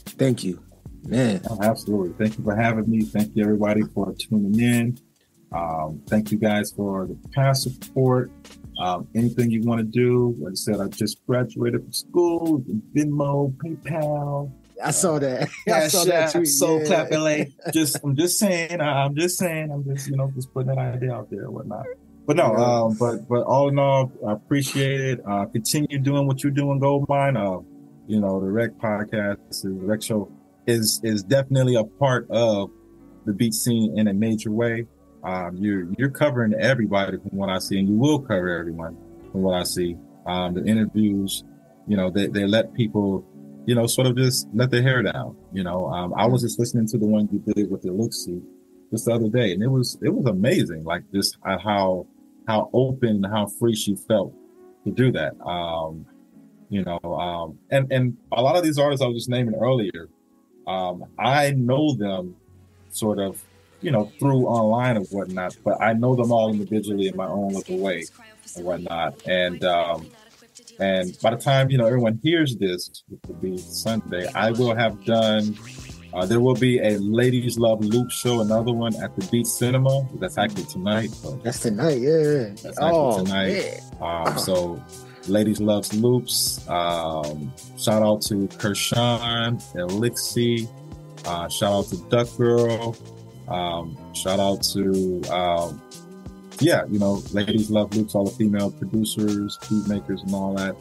thank you, man. Oh, absolutely. Thank you for having me. Thank you, everybody, for tuning in. Thank you guys for the past support. Anything you want to do, like I said, I just graduated from school, Venmo, PayPal. I saw that. I saw that tweet. Soul Clap LA. I'm just saying, just putting that idea out there and whatnot. But no, but all in all, I appreciate it. Continue doing what you're doing, Goldmine. The Rec podcast, the Rec show is definitely a part of the beat scene in a major way. You're covering everybody from what I see, and you will cover everyone from what I see. The interviews, they let people, sort of just let their hair down. I was just listening to the one you did with the Elixir just the other day, and it was amazing. Like just how open and how free she felt to do that. And a lot of these artists I was just naming earlier, I know them sort of, through online and whatnot, but I know them all individually in my own little way and whatnot. And by the time, everyone hears this, which will be Sunday, I will have done, there will be a Ladies Love Loop show, another one at the Beat Cinema. That's actually tonight. So that's tonight, yeah. That's actually tonight. Yeah. So Ladies Loves Loops. Shout out to Kershawn, Elixir. Shout out to Duck Girl. Shout out to, Ladies Love Loops, all the female producers, Beatmakers, and all that.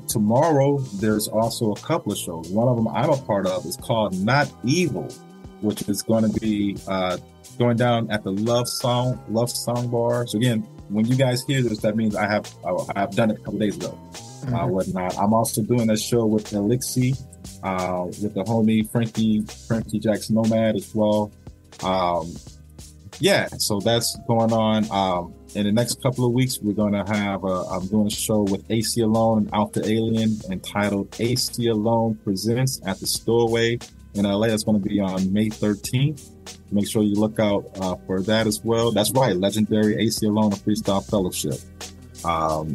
Tomorrow, there's also a couple of shows. One of them I'm a part of is called Not Evil, which is going to be going down at the Love Song Bar. So again, when you guys hear this, that means I have done it a couple days ago. Whatnot. I'm also doing a show with Elixir, with the homie Frankie Jackson Nomad as well. So that's going on. In the next couple of weeks, we're going to have I'm doing a show with AC Alone and ATLients entitled AC Alone Presents at the Stowaway in LA. It's going to be on May 13th. Make sure you look out for that as well. That's right. Legendary AC Alone, a Freestyle Fellowship,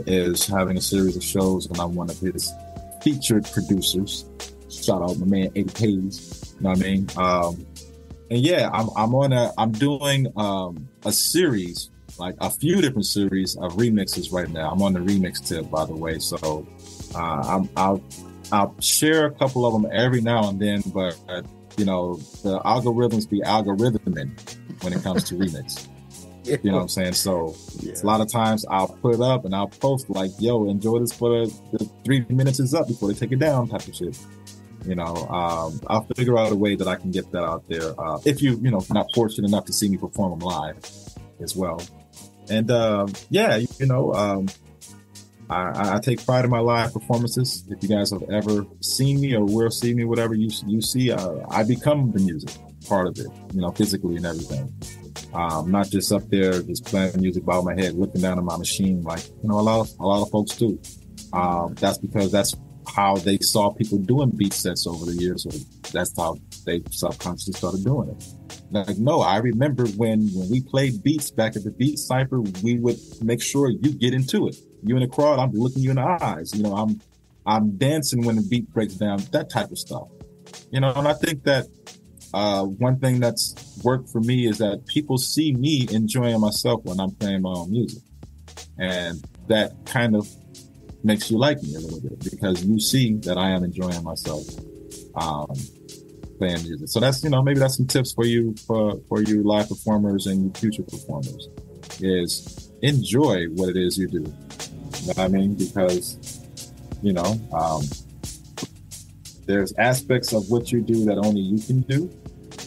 is having a series of shows, and I'm one of his featured producers. Shout out my man Eddie Hayes. You know what I mean? I'm doing a series, like a few different series of remixes right now. I'm on the remix tip, by the way. So I'll share a couple of them every now and then, but the algorithms be algorithming when it comes to remix. You know what I'm saying? So a lot of times I'll put it up and I'll post like, yo, enjoy this for the 3 minutes is up before they take it down type of shit. I'll figure out a way that I can get that out there. If you're not fortunate enough to see me perform them live as well. And I take pride in my live performances. If you guys have ever seen me or will see me, whatever you see, I become the music part of it, physically and everything. Not just up there, just playing music by my head, looking down at my machine, like, a lot of folks do. That's because that's how they saw people doing beat sets over the years. So that's how they subconsciously started doing it. Like, no, I remember when we played beats back at the Beat Cypher, we would make sure you get into it. You in the crowd, I'm looking you in the eyes. I'm dancing when the beat breaks down, that type of stuff. And I think that one thing that's worked for me is that people see me enjoying myself when I'm playing my own music. And that kind of makes you like me a little bit because you see that I am enjoying myself playing music. So that's, maybe that's some tips for you, for you live performers and you future performers, is enjoy what it is you do. You know what I mean? Because, there's aspects of what you do that only you can do,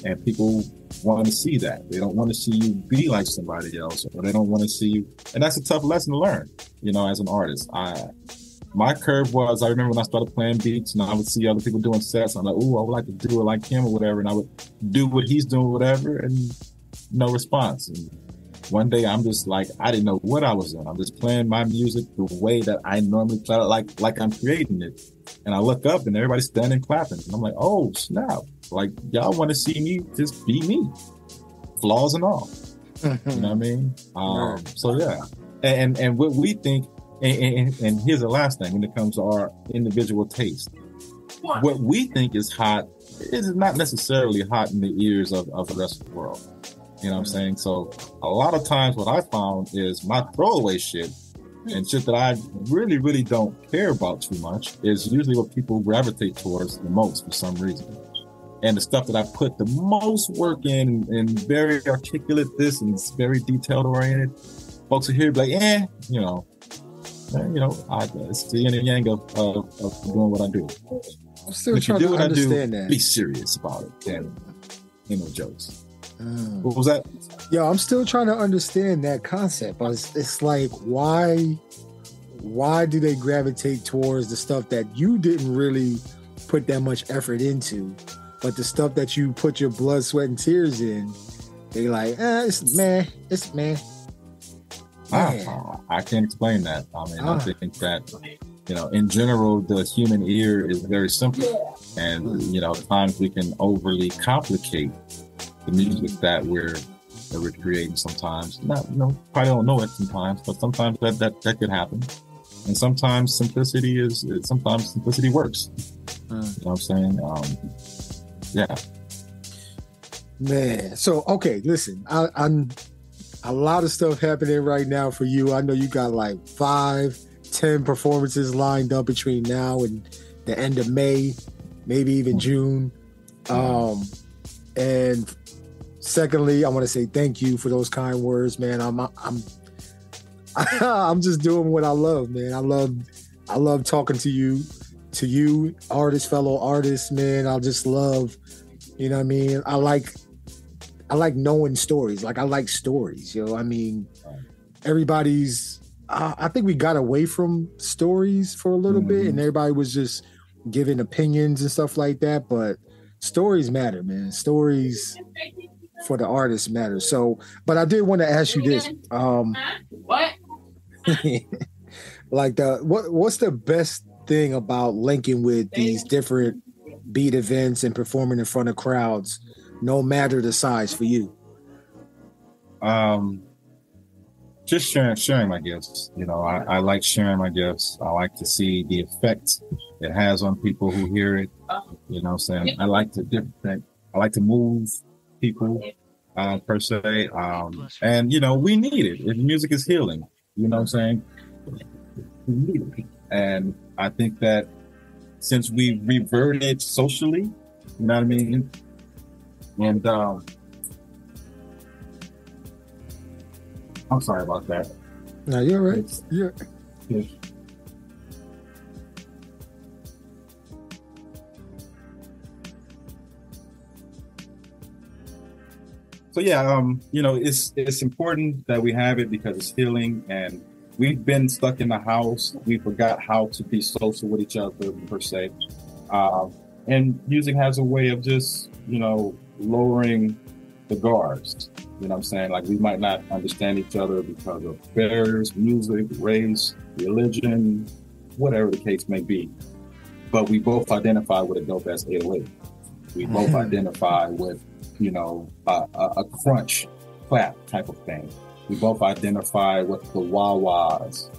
and people want to see that. They don't want to see you be like somebody else, or they don't want to see you. And that's a tough lesson to learn, as an artist. my curve was, I remember when I started playing beats and I would see other people doing sets. I'm like, ooh, I would like to do it like him or whatever. And I would do what he's doing, whatever, and no response. And one day I'm just like, I didn't know what I was doing. I'm just playing my music the way that I normally play it, like I'm creating it. And I look up and everybody's standing clapping. And I'm like, oh, snap. Like, y'all want to see me just be me, flaws and all. You know what I mean? So, yeah. And what we think, and here's the last thing when it comes to our individual taste. What we think is hot is not necessarily hot in the ears of the rest of the world. You know what I'm saying? So a lot of times what I found is my throwaway shit and shit that I really, really don't care about too much is usually what people gravitate towards the most for some reason. And the stuff that I put the most work in and very articulate this and it's very detailed oriented, folks are here like, it's the yin and yang of doing what I do. I'm still trying to understand that. Be serious about it and no jokes. What was that? Yo, I'm still trying to understand that concept. It's like, why do they gravitate towards the stuff that you didn't really put that much effort into, but the stuff that you put your blood, sweat, and tears in, they like, it's meh. I can't explain that. I mean, I think that, in general, the human ear is very simple. And, at times we can overly complicate the music that we're creating sometimes. Probably don't know it sometimes, but sometimes that could happen. And sometimes simplicity works. You know what I'm saying? Yeah. Man. So, okay, listen, I'm a lot of stuff happening right now for you. I know you got like 5-10 performances lined up between now and the end of May, maybe even June. And secondly, I want to say thank you for those kind words, man. I'm just doing what I love, man. I love talking to you, fellow artists, man. I just love, you know what I mean? I like knowing stories. Like, I like stories, I mean, everybody's, I think we got away from stories for a little bit and everybody was just giving opinions and stuff like that. But stories matter, man. Stories for the artists matter. So, but I did want to ask you this. What? Like, what's the best thing about linking with these different beat events and performing in front of crowds, no matter the size for you? Just sharing my gifts. I like sharing my gifts. I like to see the effect it has on people who hear it. You know what I'm saying? I like to move people per se. And we need it. If music is healing, you know what I'm saying? We need it. And I think that since we reverted socially, you know what I mean? And I'm sorry about that. No, you're right. Yeah. So yeah, it's important that we have it because it's healing, and we've been stuck in the house. We forgot how to be social with each other per se, and music has a way of just lowering the guards. You know what I'm saying? Like, we might not understand each other because of barriers, music, race, religion, whatever the case may be. But we both identify with a dope ass 808. We both identify with, a crunch clap type of thing. We both identify with the wah-wahs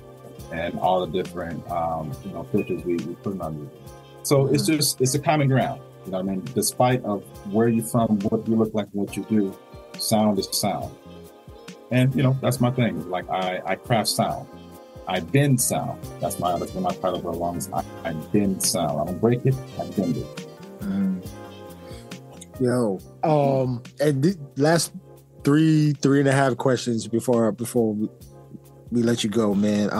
and all the different, filters we put on music. So it's a common ground. You know what I mean? Despite of where you're from, what you look like, what you do, sound is sound. And, that's my thing. Like, I craft sound. I bend sound. That's been my title for the longest. I bend sound. I don't break it, I bend it. Yo, and the last three and a half questions before we let you go, man.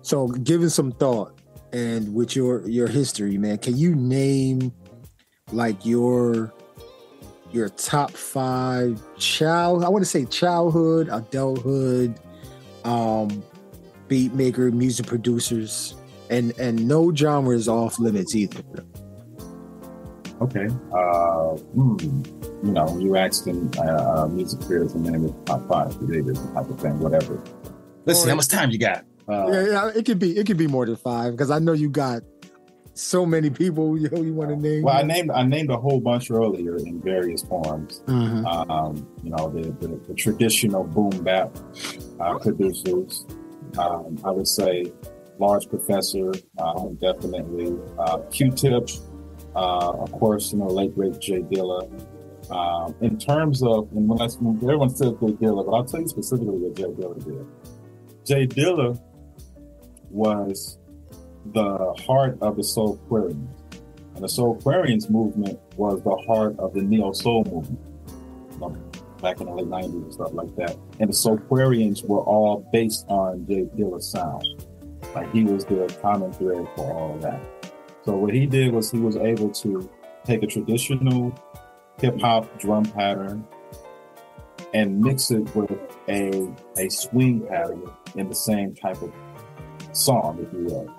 So giving some thought, and with your history, man, can you name like your top 5 childhood, adulthood, beat maker, music producers, and no genre is off limits either. Okay. You know, you asked them music creators and then the top 5 creators, type of thing, whatever. Let's see how much time you got. Yeah, it could be more than 5 because I know you got so many people you want to name. Well, I named a whole bunch earlier in various forms. Mm-hmm. You know, the traditional boom bap producers. I would say Large Professor, definitely. Q-Tip, of course, you know, late great Jay Dilla. In terms of, and when everyone says Jay Dilla, but I'll tell you specifically what Jay Dilla did. Jay Dilla was the heart of the Soulquarians. And the Soulquarians movement was the heart of the Neo-Soul movement, you know, back in the late 90s and stuff like that. And the Soulquarians were all based on Jay Dilla's sound. Like, he was the common thread for all of that. So what he did was he was able to take a traditional hip-hop drum pattern and mix it with a swing pattern in the same type of song, if you will.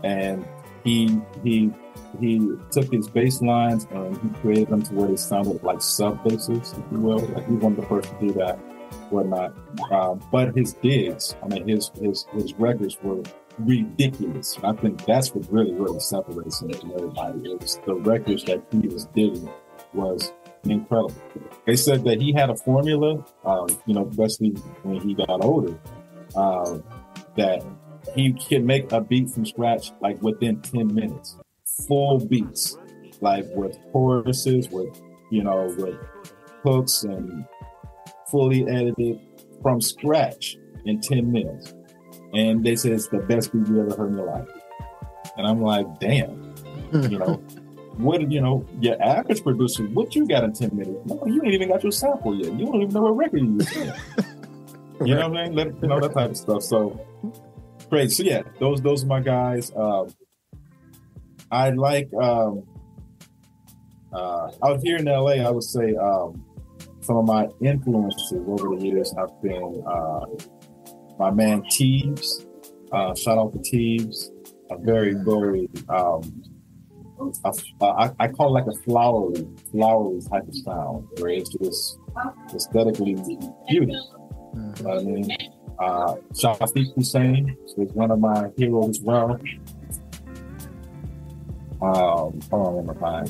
And he took his bass lines and he created them to where they sounded like sub basses, if you will. Like, he was one of the first to do that, whatnot. But his digs, I mean, his records were ridiculous. And I think that's what really separates him from everybody. It was the records that he was digging was incredible. They said that he had a formula, you know, especially when he got older, that he could make a beat from scratch like within 10 minutes, full beats, like with choruses, with hooks and fully edited from scratch in 10 minutes. And they said it's the best beat you ever heard in your life. And I'm like, damn, you know, what, you know, your average producer, what you got in 10 minutes? No, you ain't even got your sample yet. You don't even know what record you using. You know what I mean? You know, that type of stuff. So great. So yeah, those are my guys. I like out here in LA, I would say some of my influences over the years have been my man Teebs. Shout out to Teebs. A very, very I call it like a flowery type of sound, where it's just aesthetically beautiful. You know what I mean? Shafiq Hussein is one of my heroes as well. Hold on one more time.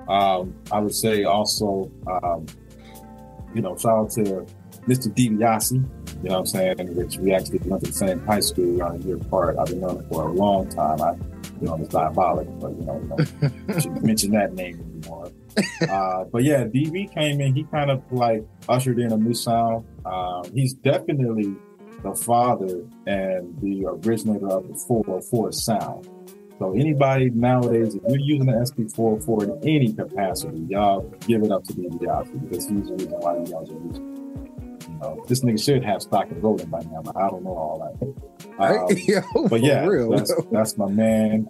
I would say also, you know, shout out to Mr. DIBIA E, you know what I'm saying, which we actually went to the same high school around a year apart. I've been known it for a long time. It's diabolic, but you know, shouldn't mention that name anymore. But yeah, DB came in, he kind of like ushered in a new sound. He's definitely the father and the originator of the 404 sound. So anybody nowadays, if you're using the SP404 in any capacity, y'all give it up to DB because he's the reason why y'all are using it. You know, this nigga should have stock in Roland by now, but I don't know all that. But yeah, that's my man.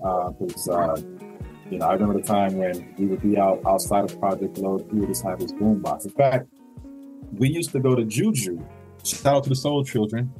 You know, I remember the time when we would be outside of Project Load, he would just have his boombox. In fact, we used to go to Juju. Shout out to the Soul Children.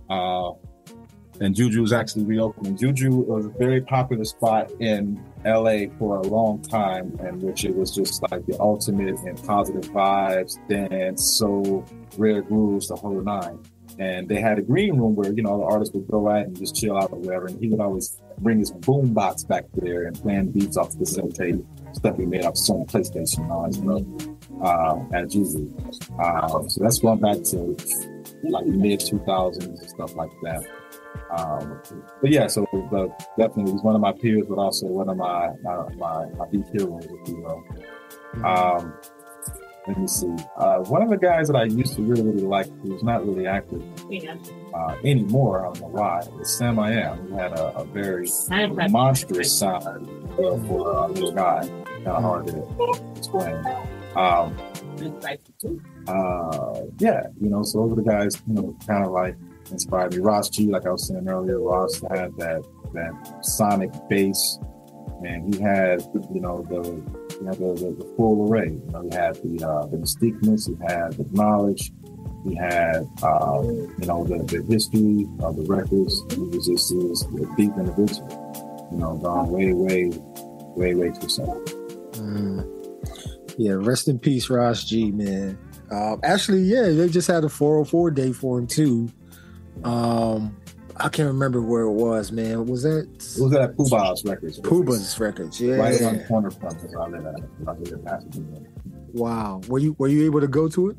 And Juju's actually reopening. Juju was a very popular spot in LA for a long time, in which it was just like the ultimate in positive vibes, dance, soul, rare grooves, the whole nine. And they had a green room where, you know, the artists would go out and just chill out or whatever. And he would always bring his boom box back there and playing beats off the facilitate stuff he made off Sony PlayStation and all that stuff at Juju. So that's going back to like mid 2000s and stuff like that. But yeah, so definitely he's one of my peers, but also one of my beat heroes, if you will. Let me see. One of the guys that I used to really, really like, who's not really active anymore, I don't know why, is SAMIYAM. He had a very monstrous sound for a little guy. Kind of hard to explain. Yeah, you know, so those are the guys, you know, kind of like inspired me. Ross G, like I was saying earlier, Ross had that sonic bass, and he had, you know, the full array. You know, he had the mystiqueness, he had the knowledge, We had, the history of the records. He was just a deep individual, gone way too soon. Yeah, rest in peace, Ross G, man. Actually, yeah, they just had a 404 day for him too. I can't remember where it was, man. Was that? It was at Puba's Records. Puba's Records, yeah. Right around the corner from where I live at Pasadena. Wow. Were you able to go to it?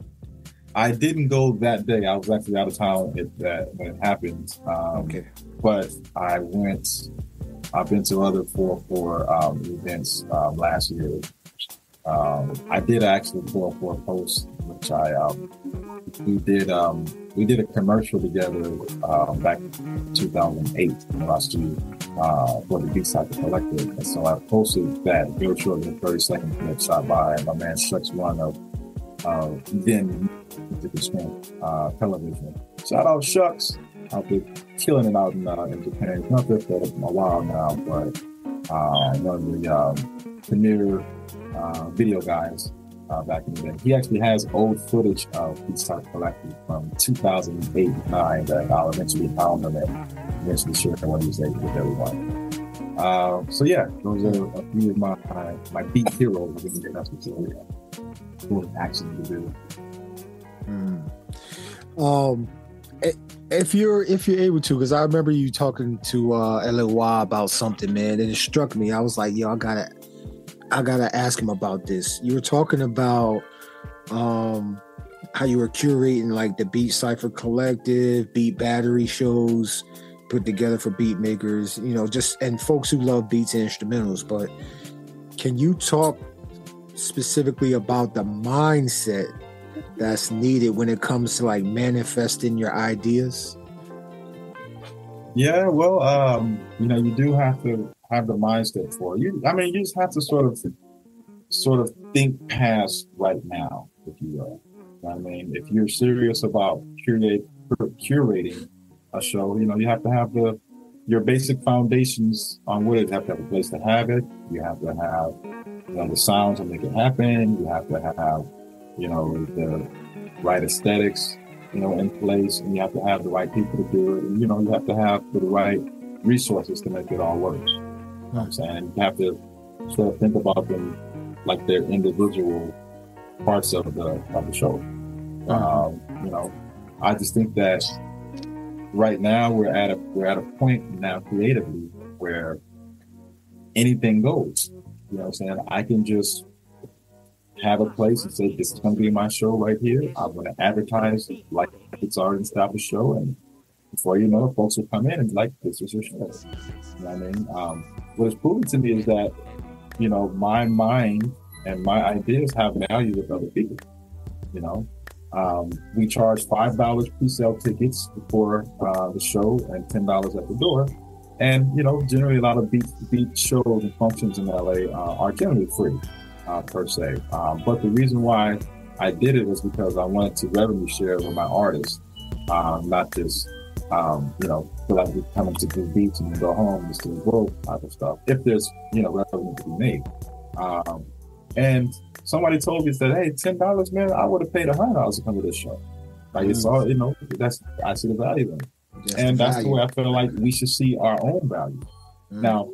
I didn't go that day. I was actually out of town when it happened. Okay. But I went. I've been to other 404 events last year. I did actually 404 post, which we did a commercial together back in 2008 for the Beat Cypher Collective. And so I posted that real short, 30-second clip shot by my man Shucks One of then television. Shout out Shucks. I've been killing it out in Japan. He's not there for a while now, but one of the premier video guys back in the day. He actually has old footage of Beat Cypher Collective from 2008-9 that I'll eventually found them and eventually share one of these days with everyone. So yeah, those are a few of my beat heroes. That's what actually to do. If you're able to, because I remember you talking to LOY about something, man, and it struck me. I was like, yo, I gotta ask him about this. You were talking about how you were curating like the Beat Cypher Collective, Beat Battery shows put together for Beatmakers, and folks who love beats and instrumentals. But can you talk specifically about the mindset that's needed when it comes to like manifesting your ideas? Yeah, well, you do have to have the mindset for it. You just have to sort of think past right now, if you will. If you're serious about curating a show, you have to have your basic foundations on what it is. You have to have a place to have it. You have to have the sounds to make it happen. You have to have the right aesthetics in place, and you have to have the right people to do it. And, you have to have the right resources to make it all work. You know what I'm saying? You have to sort of think about them like they're individual parts of the show. I just think that right now we're at a point now creatively where anything goes. You know what I'm saying? I can just have a place and say, this is going to be my show right here. I'm going to advertise like it's already an established show. And before you know it, folks will come in and like, this is your show. You know what I mean? What is proven to me is that, my mind and my ideas have value with other people. We charge $5 pre-sale tickets before the show and $10 at the door. And, generally a lot of beat shows and functions in LA are generally free. Per se. But the reason why I did it was because I wanted to revenue share with my artists, not just, feel like we're coming to do beats and then go home and just do world type of stuff. If there's, revenue to be made. And somebody told me, said, hey, $10, man, I would have paid $100 to come to this show. Like it's all, I see the value in it. That's the way I feel like we should see our own value. Now,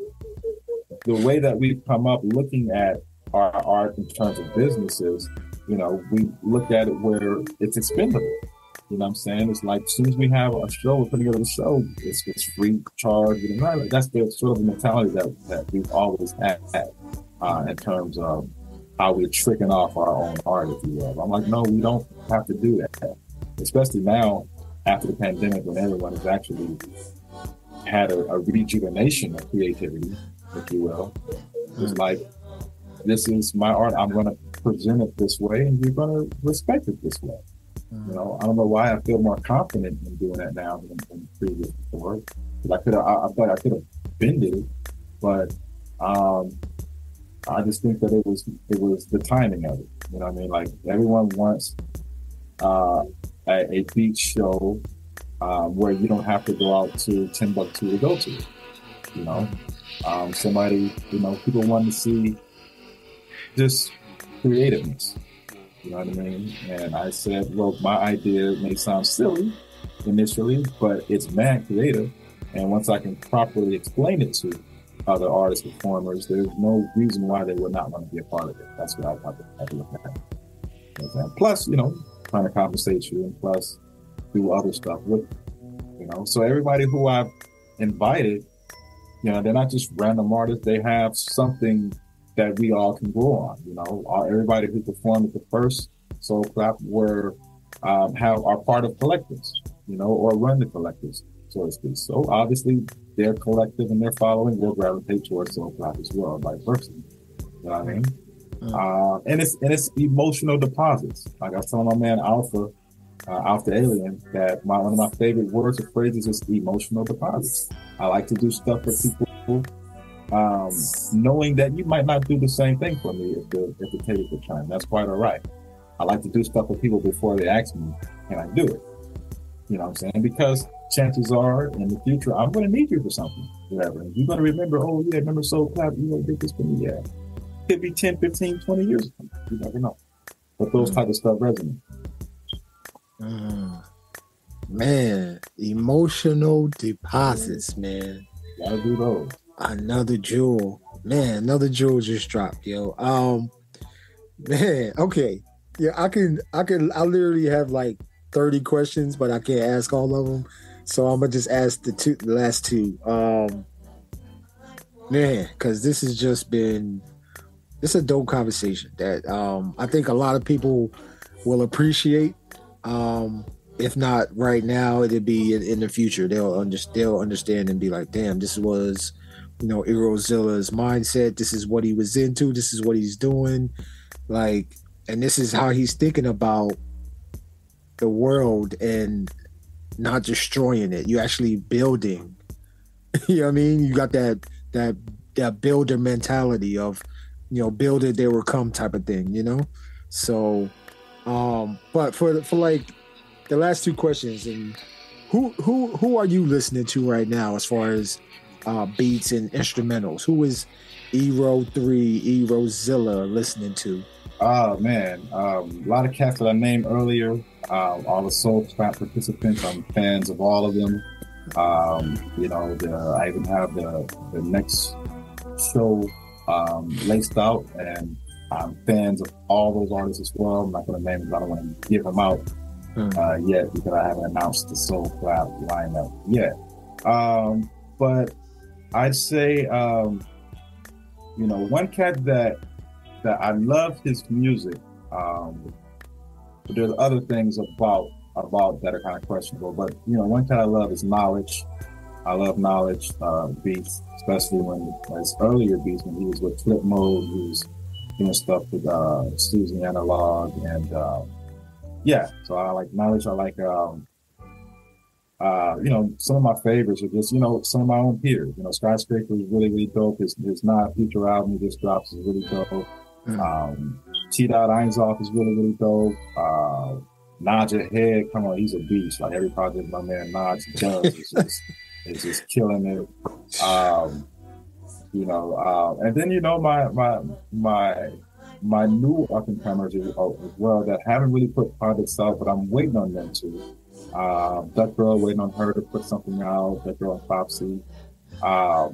the way that we've come up looking at our art in terms of businesses, we look at it where it's expendable. You know what I'm saying? It's like as soon as we have a show, we're putting together a show, it's free charge. That's the sort of mentality that we've always had in terms of how we're tricking off our own art, if you will. I'm like, no, we don't have to do that. Especially now after the pandemic when everyone has actually had a rejuvenation of creativity, if you will. It's like, this is my art. I'm going to present it this way, and you're going to respect it this way. I don't know why I feel more confident in doing that now than previous before. I thought I could have bended it, but I just think that it was the timing of it. You know what I mean? Like everyone wants a beat show where you don't have to go out to Timbuktu to go to it. Somebody, people want to see just creativeness. You know what I mean? And I said, well, my idea may sound silly initially, but it's mad creative. And once I can properly explain it to other artists, performers, there's no reason why they would not want to be a part of it. That's what I have to look at. You know, plus, trying to compensate you, and plus do other stuff with you. So everybody who I've invited, they're not just random artists. They have something that we all can grow on. Everybody who performed at the first Soul Clap are part of collectives, or run the collectives, so to speak. So obviously their collective and their following will gravitate towards Soul Clap as well, vice versa. You know what I mean? And it's emotional deposits. Like I was telling my man Alpha Alien, that one of my favorite words or phrases is emotional deposits. I like to do stuff for people, knowing that you might not do the same thing for me if the table could turn. That's quite all right. I like to do stuff for people before they ask me, can I do it? You know what I'm saying? Because chances are in the future, I'm going to need you for something, whatever. And you're going to remember, oh, yeah, remember Soul Clap? You did this for me, yeah. Could be 10, 15, 20 years. You never know. But those type of stuff resonate. Man, emotional deposits, man. Gotta do those. Another jewel. Man, another jewel just dropped, yo. Man, okay. Yeah, I literally have like 30 questions, but I can't ask all of them. So I'm gonna just ask the last two. Man, because this has just been a dope conversation that I think a lot of people will appreciate. If not right now, it'll be in the future. They'll understand and be like, damn, this was, Erozilla's mindset. This is what he was into. This is what he's doing. Like, and this is how he's thinking about the world and not destroying it. You actually building. You know what I mean? You got that builder mentality of, build it, they will come type of thing, So, but for like the last two questions, and who are you listening to right now as far as beats and instrumentals? Who is E+Ro3, Erozilla listening to? Oh man, a lot of cats that I named earlier, all the Soul Clap participants. I'm fans of all of them. I even have the next show laced out, and I'm fans of all those artists as well. I'm not going to name them. I don't want to give them out yet because I haven't announced the Soul Clap lineup yet. But I'd say, one cat that I love his music. But there's other things about that are kind of questionable. But one cat I love is Knowledge. I love Knowledge beats, especially when his earlier beats when he was with Flip Mode. He was doing stuff with Susie Analog, and so I like Knowledge. I like some of my favorites are just some of my own peers. Skyscraper is really, really dope. His Not Future album he just drops is really dope. T-Dot Einzoff is really, really dope. Naja Head, come on, he's a beast. Like every project my man Naj does is just killing it. And then my new up and comers as well that haven't really put projects out, but I'm waiting on them to. Duck Girl, waiting on her to put something out. Duck Girl and Popsy. I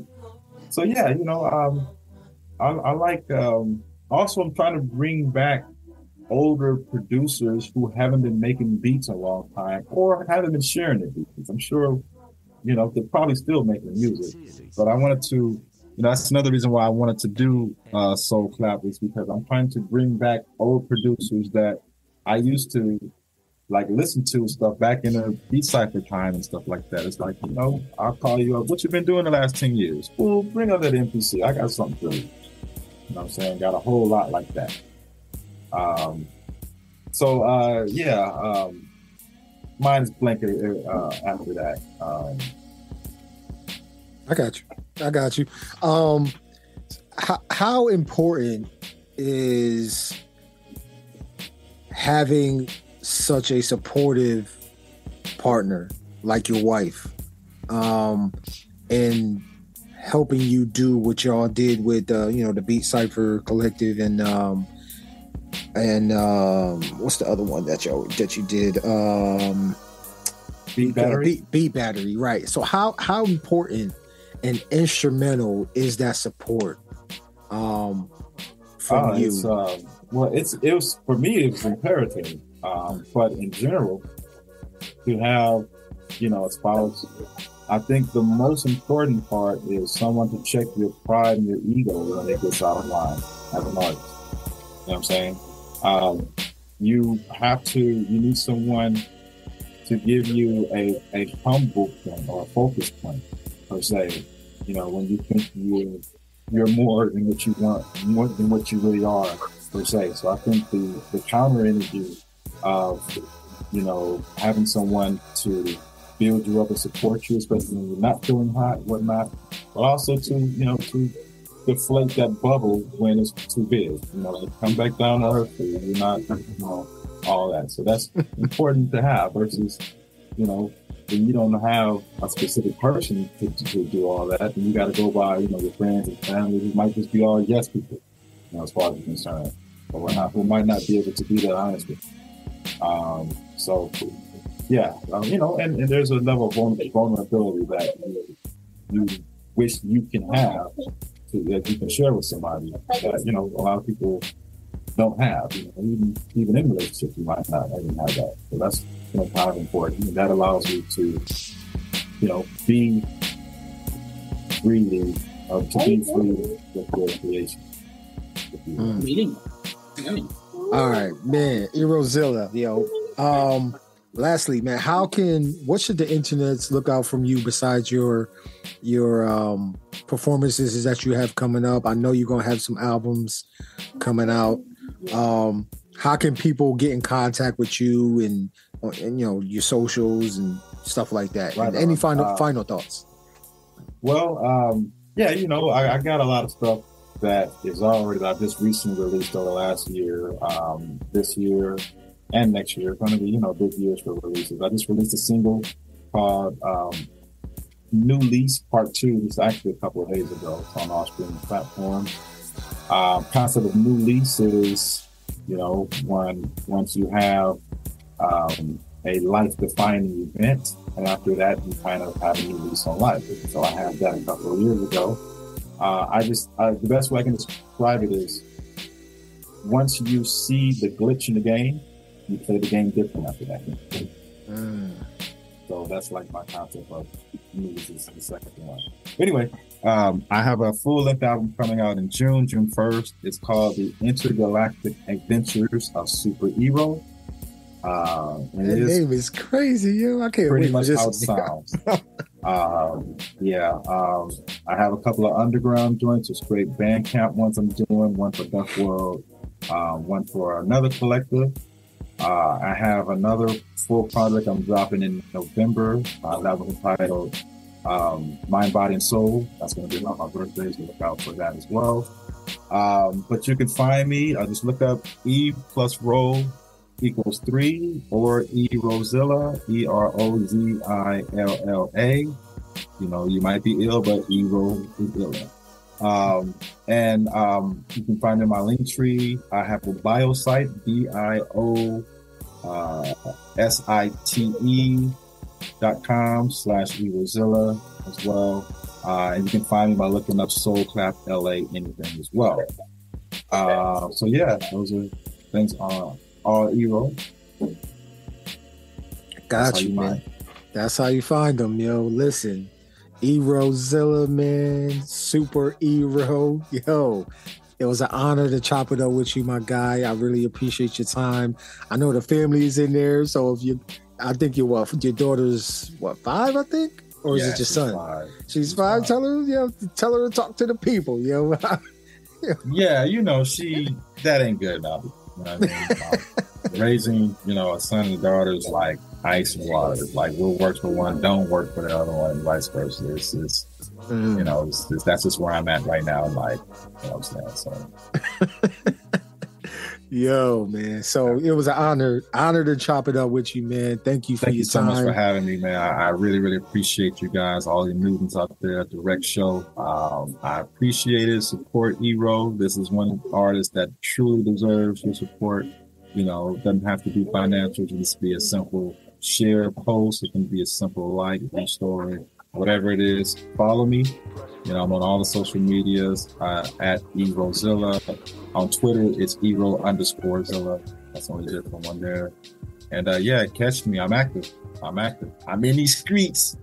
like. Also, I'm trying to bring back older producers who haven't been making beats in a long time or haven't been sharing their beats. I'm sure, they're probably still making music, but I wanted to, that's another reason why I wanted to do Soul Clap is because I'm trying to bring back old producers that I used to listen to stuff back in the beat Cypher time and stuff like that. It's like, I'll call you up. What you been doing the last 10 years? Well, bring up that MPC. I got something for you. You know what I'm saying? Got a whole lot like that. Mine is blanket after that. I got you. How important is having such a supportive partner like your wife, and helping you do what y'all did with the Beat Cypher collective, and And what's the other one that you did? Beat Battery. Beat Battery, right? So how important and instrumental is that support from you? It was for me. It was imperative, but in general, to have, as far as, I think the most important part is someone to check your pride and your ego when it gets out of line as an artist. You know what I'm saying? You need someone to give you a humble point or a focus point, per se. When you think you're more than what you want, more than what you really are, per se. So I think the counter energy of, having someone to build you up and support you, especially when you're not feeling hot, whatnot, but also to deflate that bubble when it's too big. Come back down to earth. You're not, all that. So that's important to have versus, when you don't have a specific person to do all that, then you got to go by, your friends and family who might just be all yes people, as far as you're concerned, or whatnot, who might not be able to be that honest with you. And there's a level of vulnerability that you wish you can have, that you can share with somebody that, a lot of people don't have. Even in relationships, you might not even have that. So that's kind of important. And that allows you to, be free with your creation. All right, man. Erozilla, lastly, man, what should the internets look out from you besides your performances that you have coming up? I know you're gonna have some albums coming out. How can people get in contact with you and your socials and stuff like that? Right, and any final thoughts? Well, I got a lot of stuff that I just recently released over last year, this year and next year. Going to be, big years for releases. I just released a single called New Lease Part 2. It's actually a couple of days ago. It's on all streaming platforms. Concept of New Lease is, once you have a life-defining event, and after that, you kind of have a new lease on life. So I had that a couple of years ago. The best way I can describe it is, once you see the glitch in the game, you play the game different after that. So that's like my concept of news is the second one. Anyway, I have a full-length album coming out in June 1st. It's called The Intergalactic Adventures of Super E+Ro. That name is crazy, yo. I can't pretty wait much for this. how it sounds. I have a couple of underground joints, just straight Bandcamp ones I'm doing, one for Duck World, one for another collective. I have another full project I'm dropping in November. That was entitled Mind, Body, and Soul. That's going to be on my birthday, so look out for that as well. But you can find me. Just look up E+Ro equals 3 or Erozilla, EROZILLA. You might be ill, but E+Ro is illa. And you can find in my link tree, I have a bio site, biosite.com/Erozilla as well. And you can find me by looking up Soul Clap LA anything as well. Those are things on all E+Ro. Got you, man. That's how you find them, yo. Listen, Erozilla, man, Super E+Ro, yo. It was an honor to chop it up with you, my guy. I really appreciate your time. I know the family is in there, so your daughter's 5, I think, or is it your son? 5. She's 5. Tell her to talk to the people, yo. Yeah, that ain't good enough. You know what I mean? Raising, a son and daughter is like ice and water. It's like what works for one don't work for the other one, and vice versa. That's just where I'm at right now in life. You know what I'm saying? So Yo, man. So it was an honor to chop it up with you, man. Thank you for your time. Thank you so much for having me, man. I really, really appreciate you guys, all the newbies out there at the Rec Show. I appreciate it. Support E+Ro. This is one artist that truly deserves your support. You know, it doesn't have to be financial. It can just be a simple share post. It can be a simple like, story, whatever it is. Follow me. You know, I'm on all the social medias at Erozilla. On Twitter, it's Ero_Zilla. That's the only different one there. And yeah, catch me. I'm active. I'm in these streets.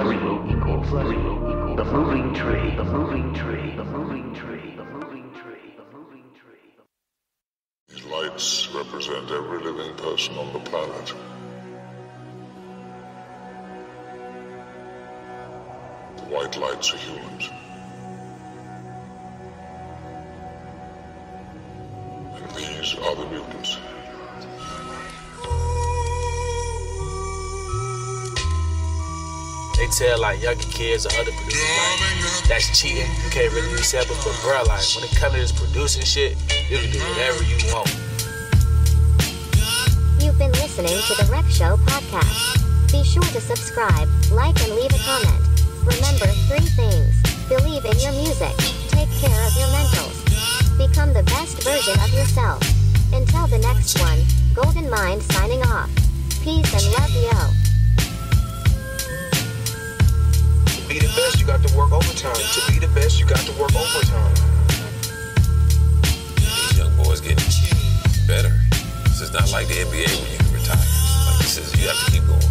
0 equals 3. The moving tree, the moving tree, the moving tree, the moving tree, the moving tree. These lights represent every living person on the planet. The white lights are humans. And these are the mutants. They tell like younger kids or other producers like that's cheating, you can't really accept it, but bro, like when it comes to this producing shit, you can do whatever you want. You've been listening to the Rec Show podcast. Be sure to subscribe, like, and leave a comment. Remember 3 things. Believe in your music. Take care of your mentals. Become the best version of yourself. Until the next one, Golden Mind signing off. Peace and love, yo. To be the best, you got to work overtime. To be the best, you got to work overtime. These young boys getting better. This is not like the NBA where you can retire. Like this is, you have to keep going.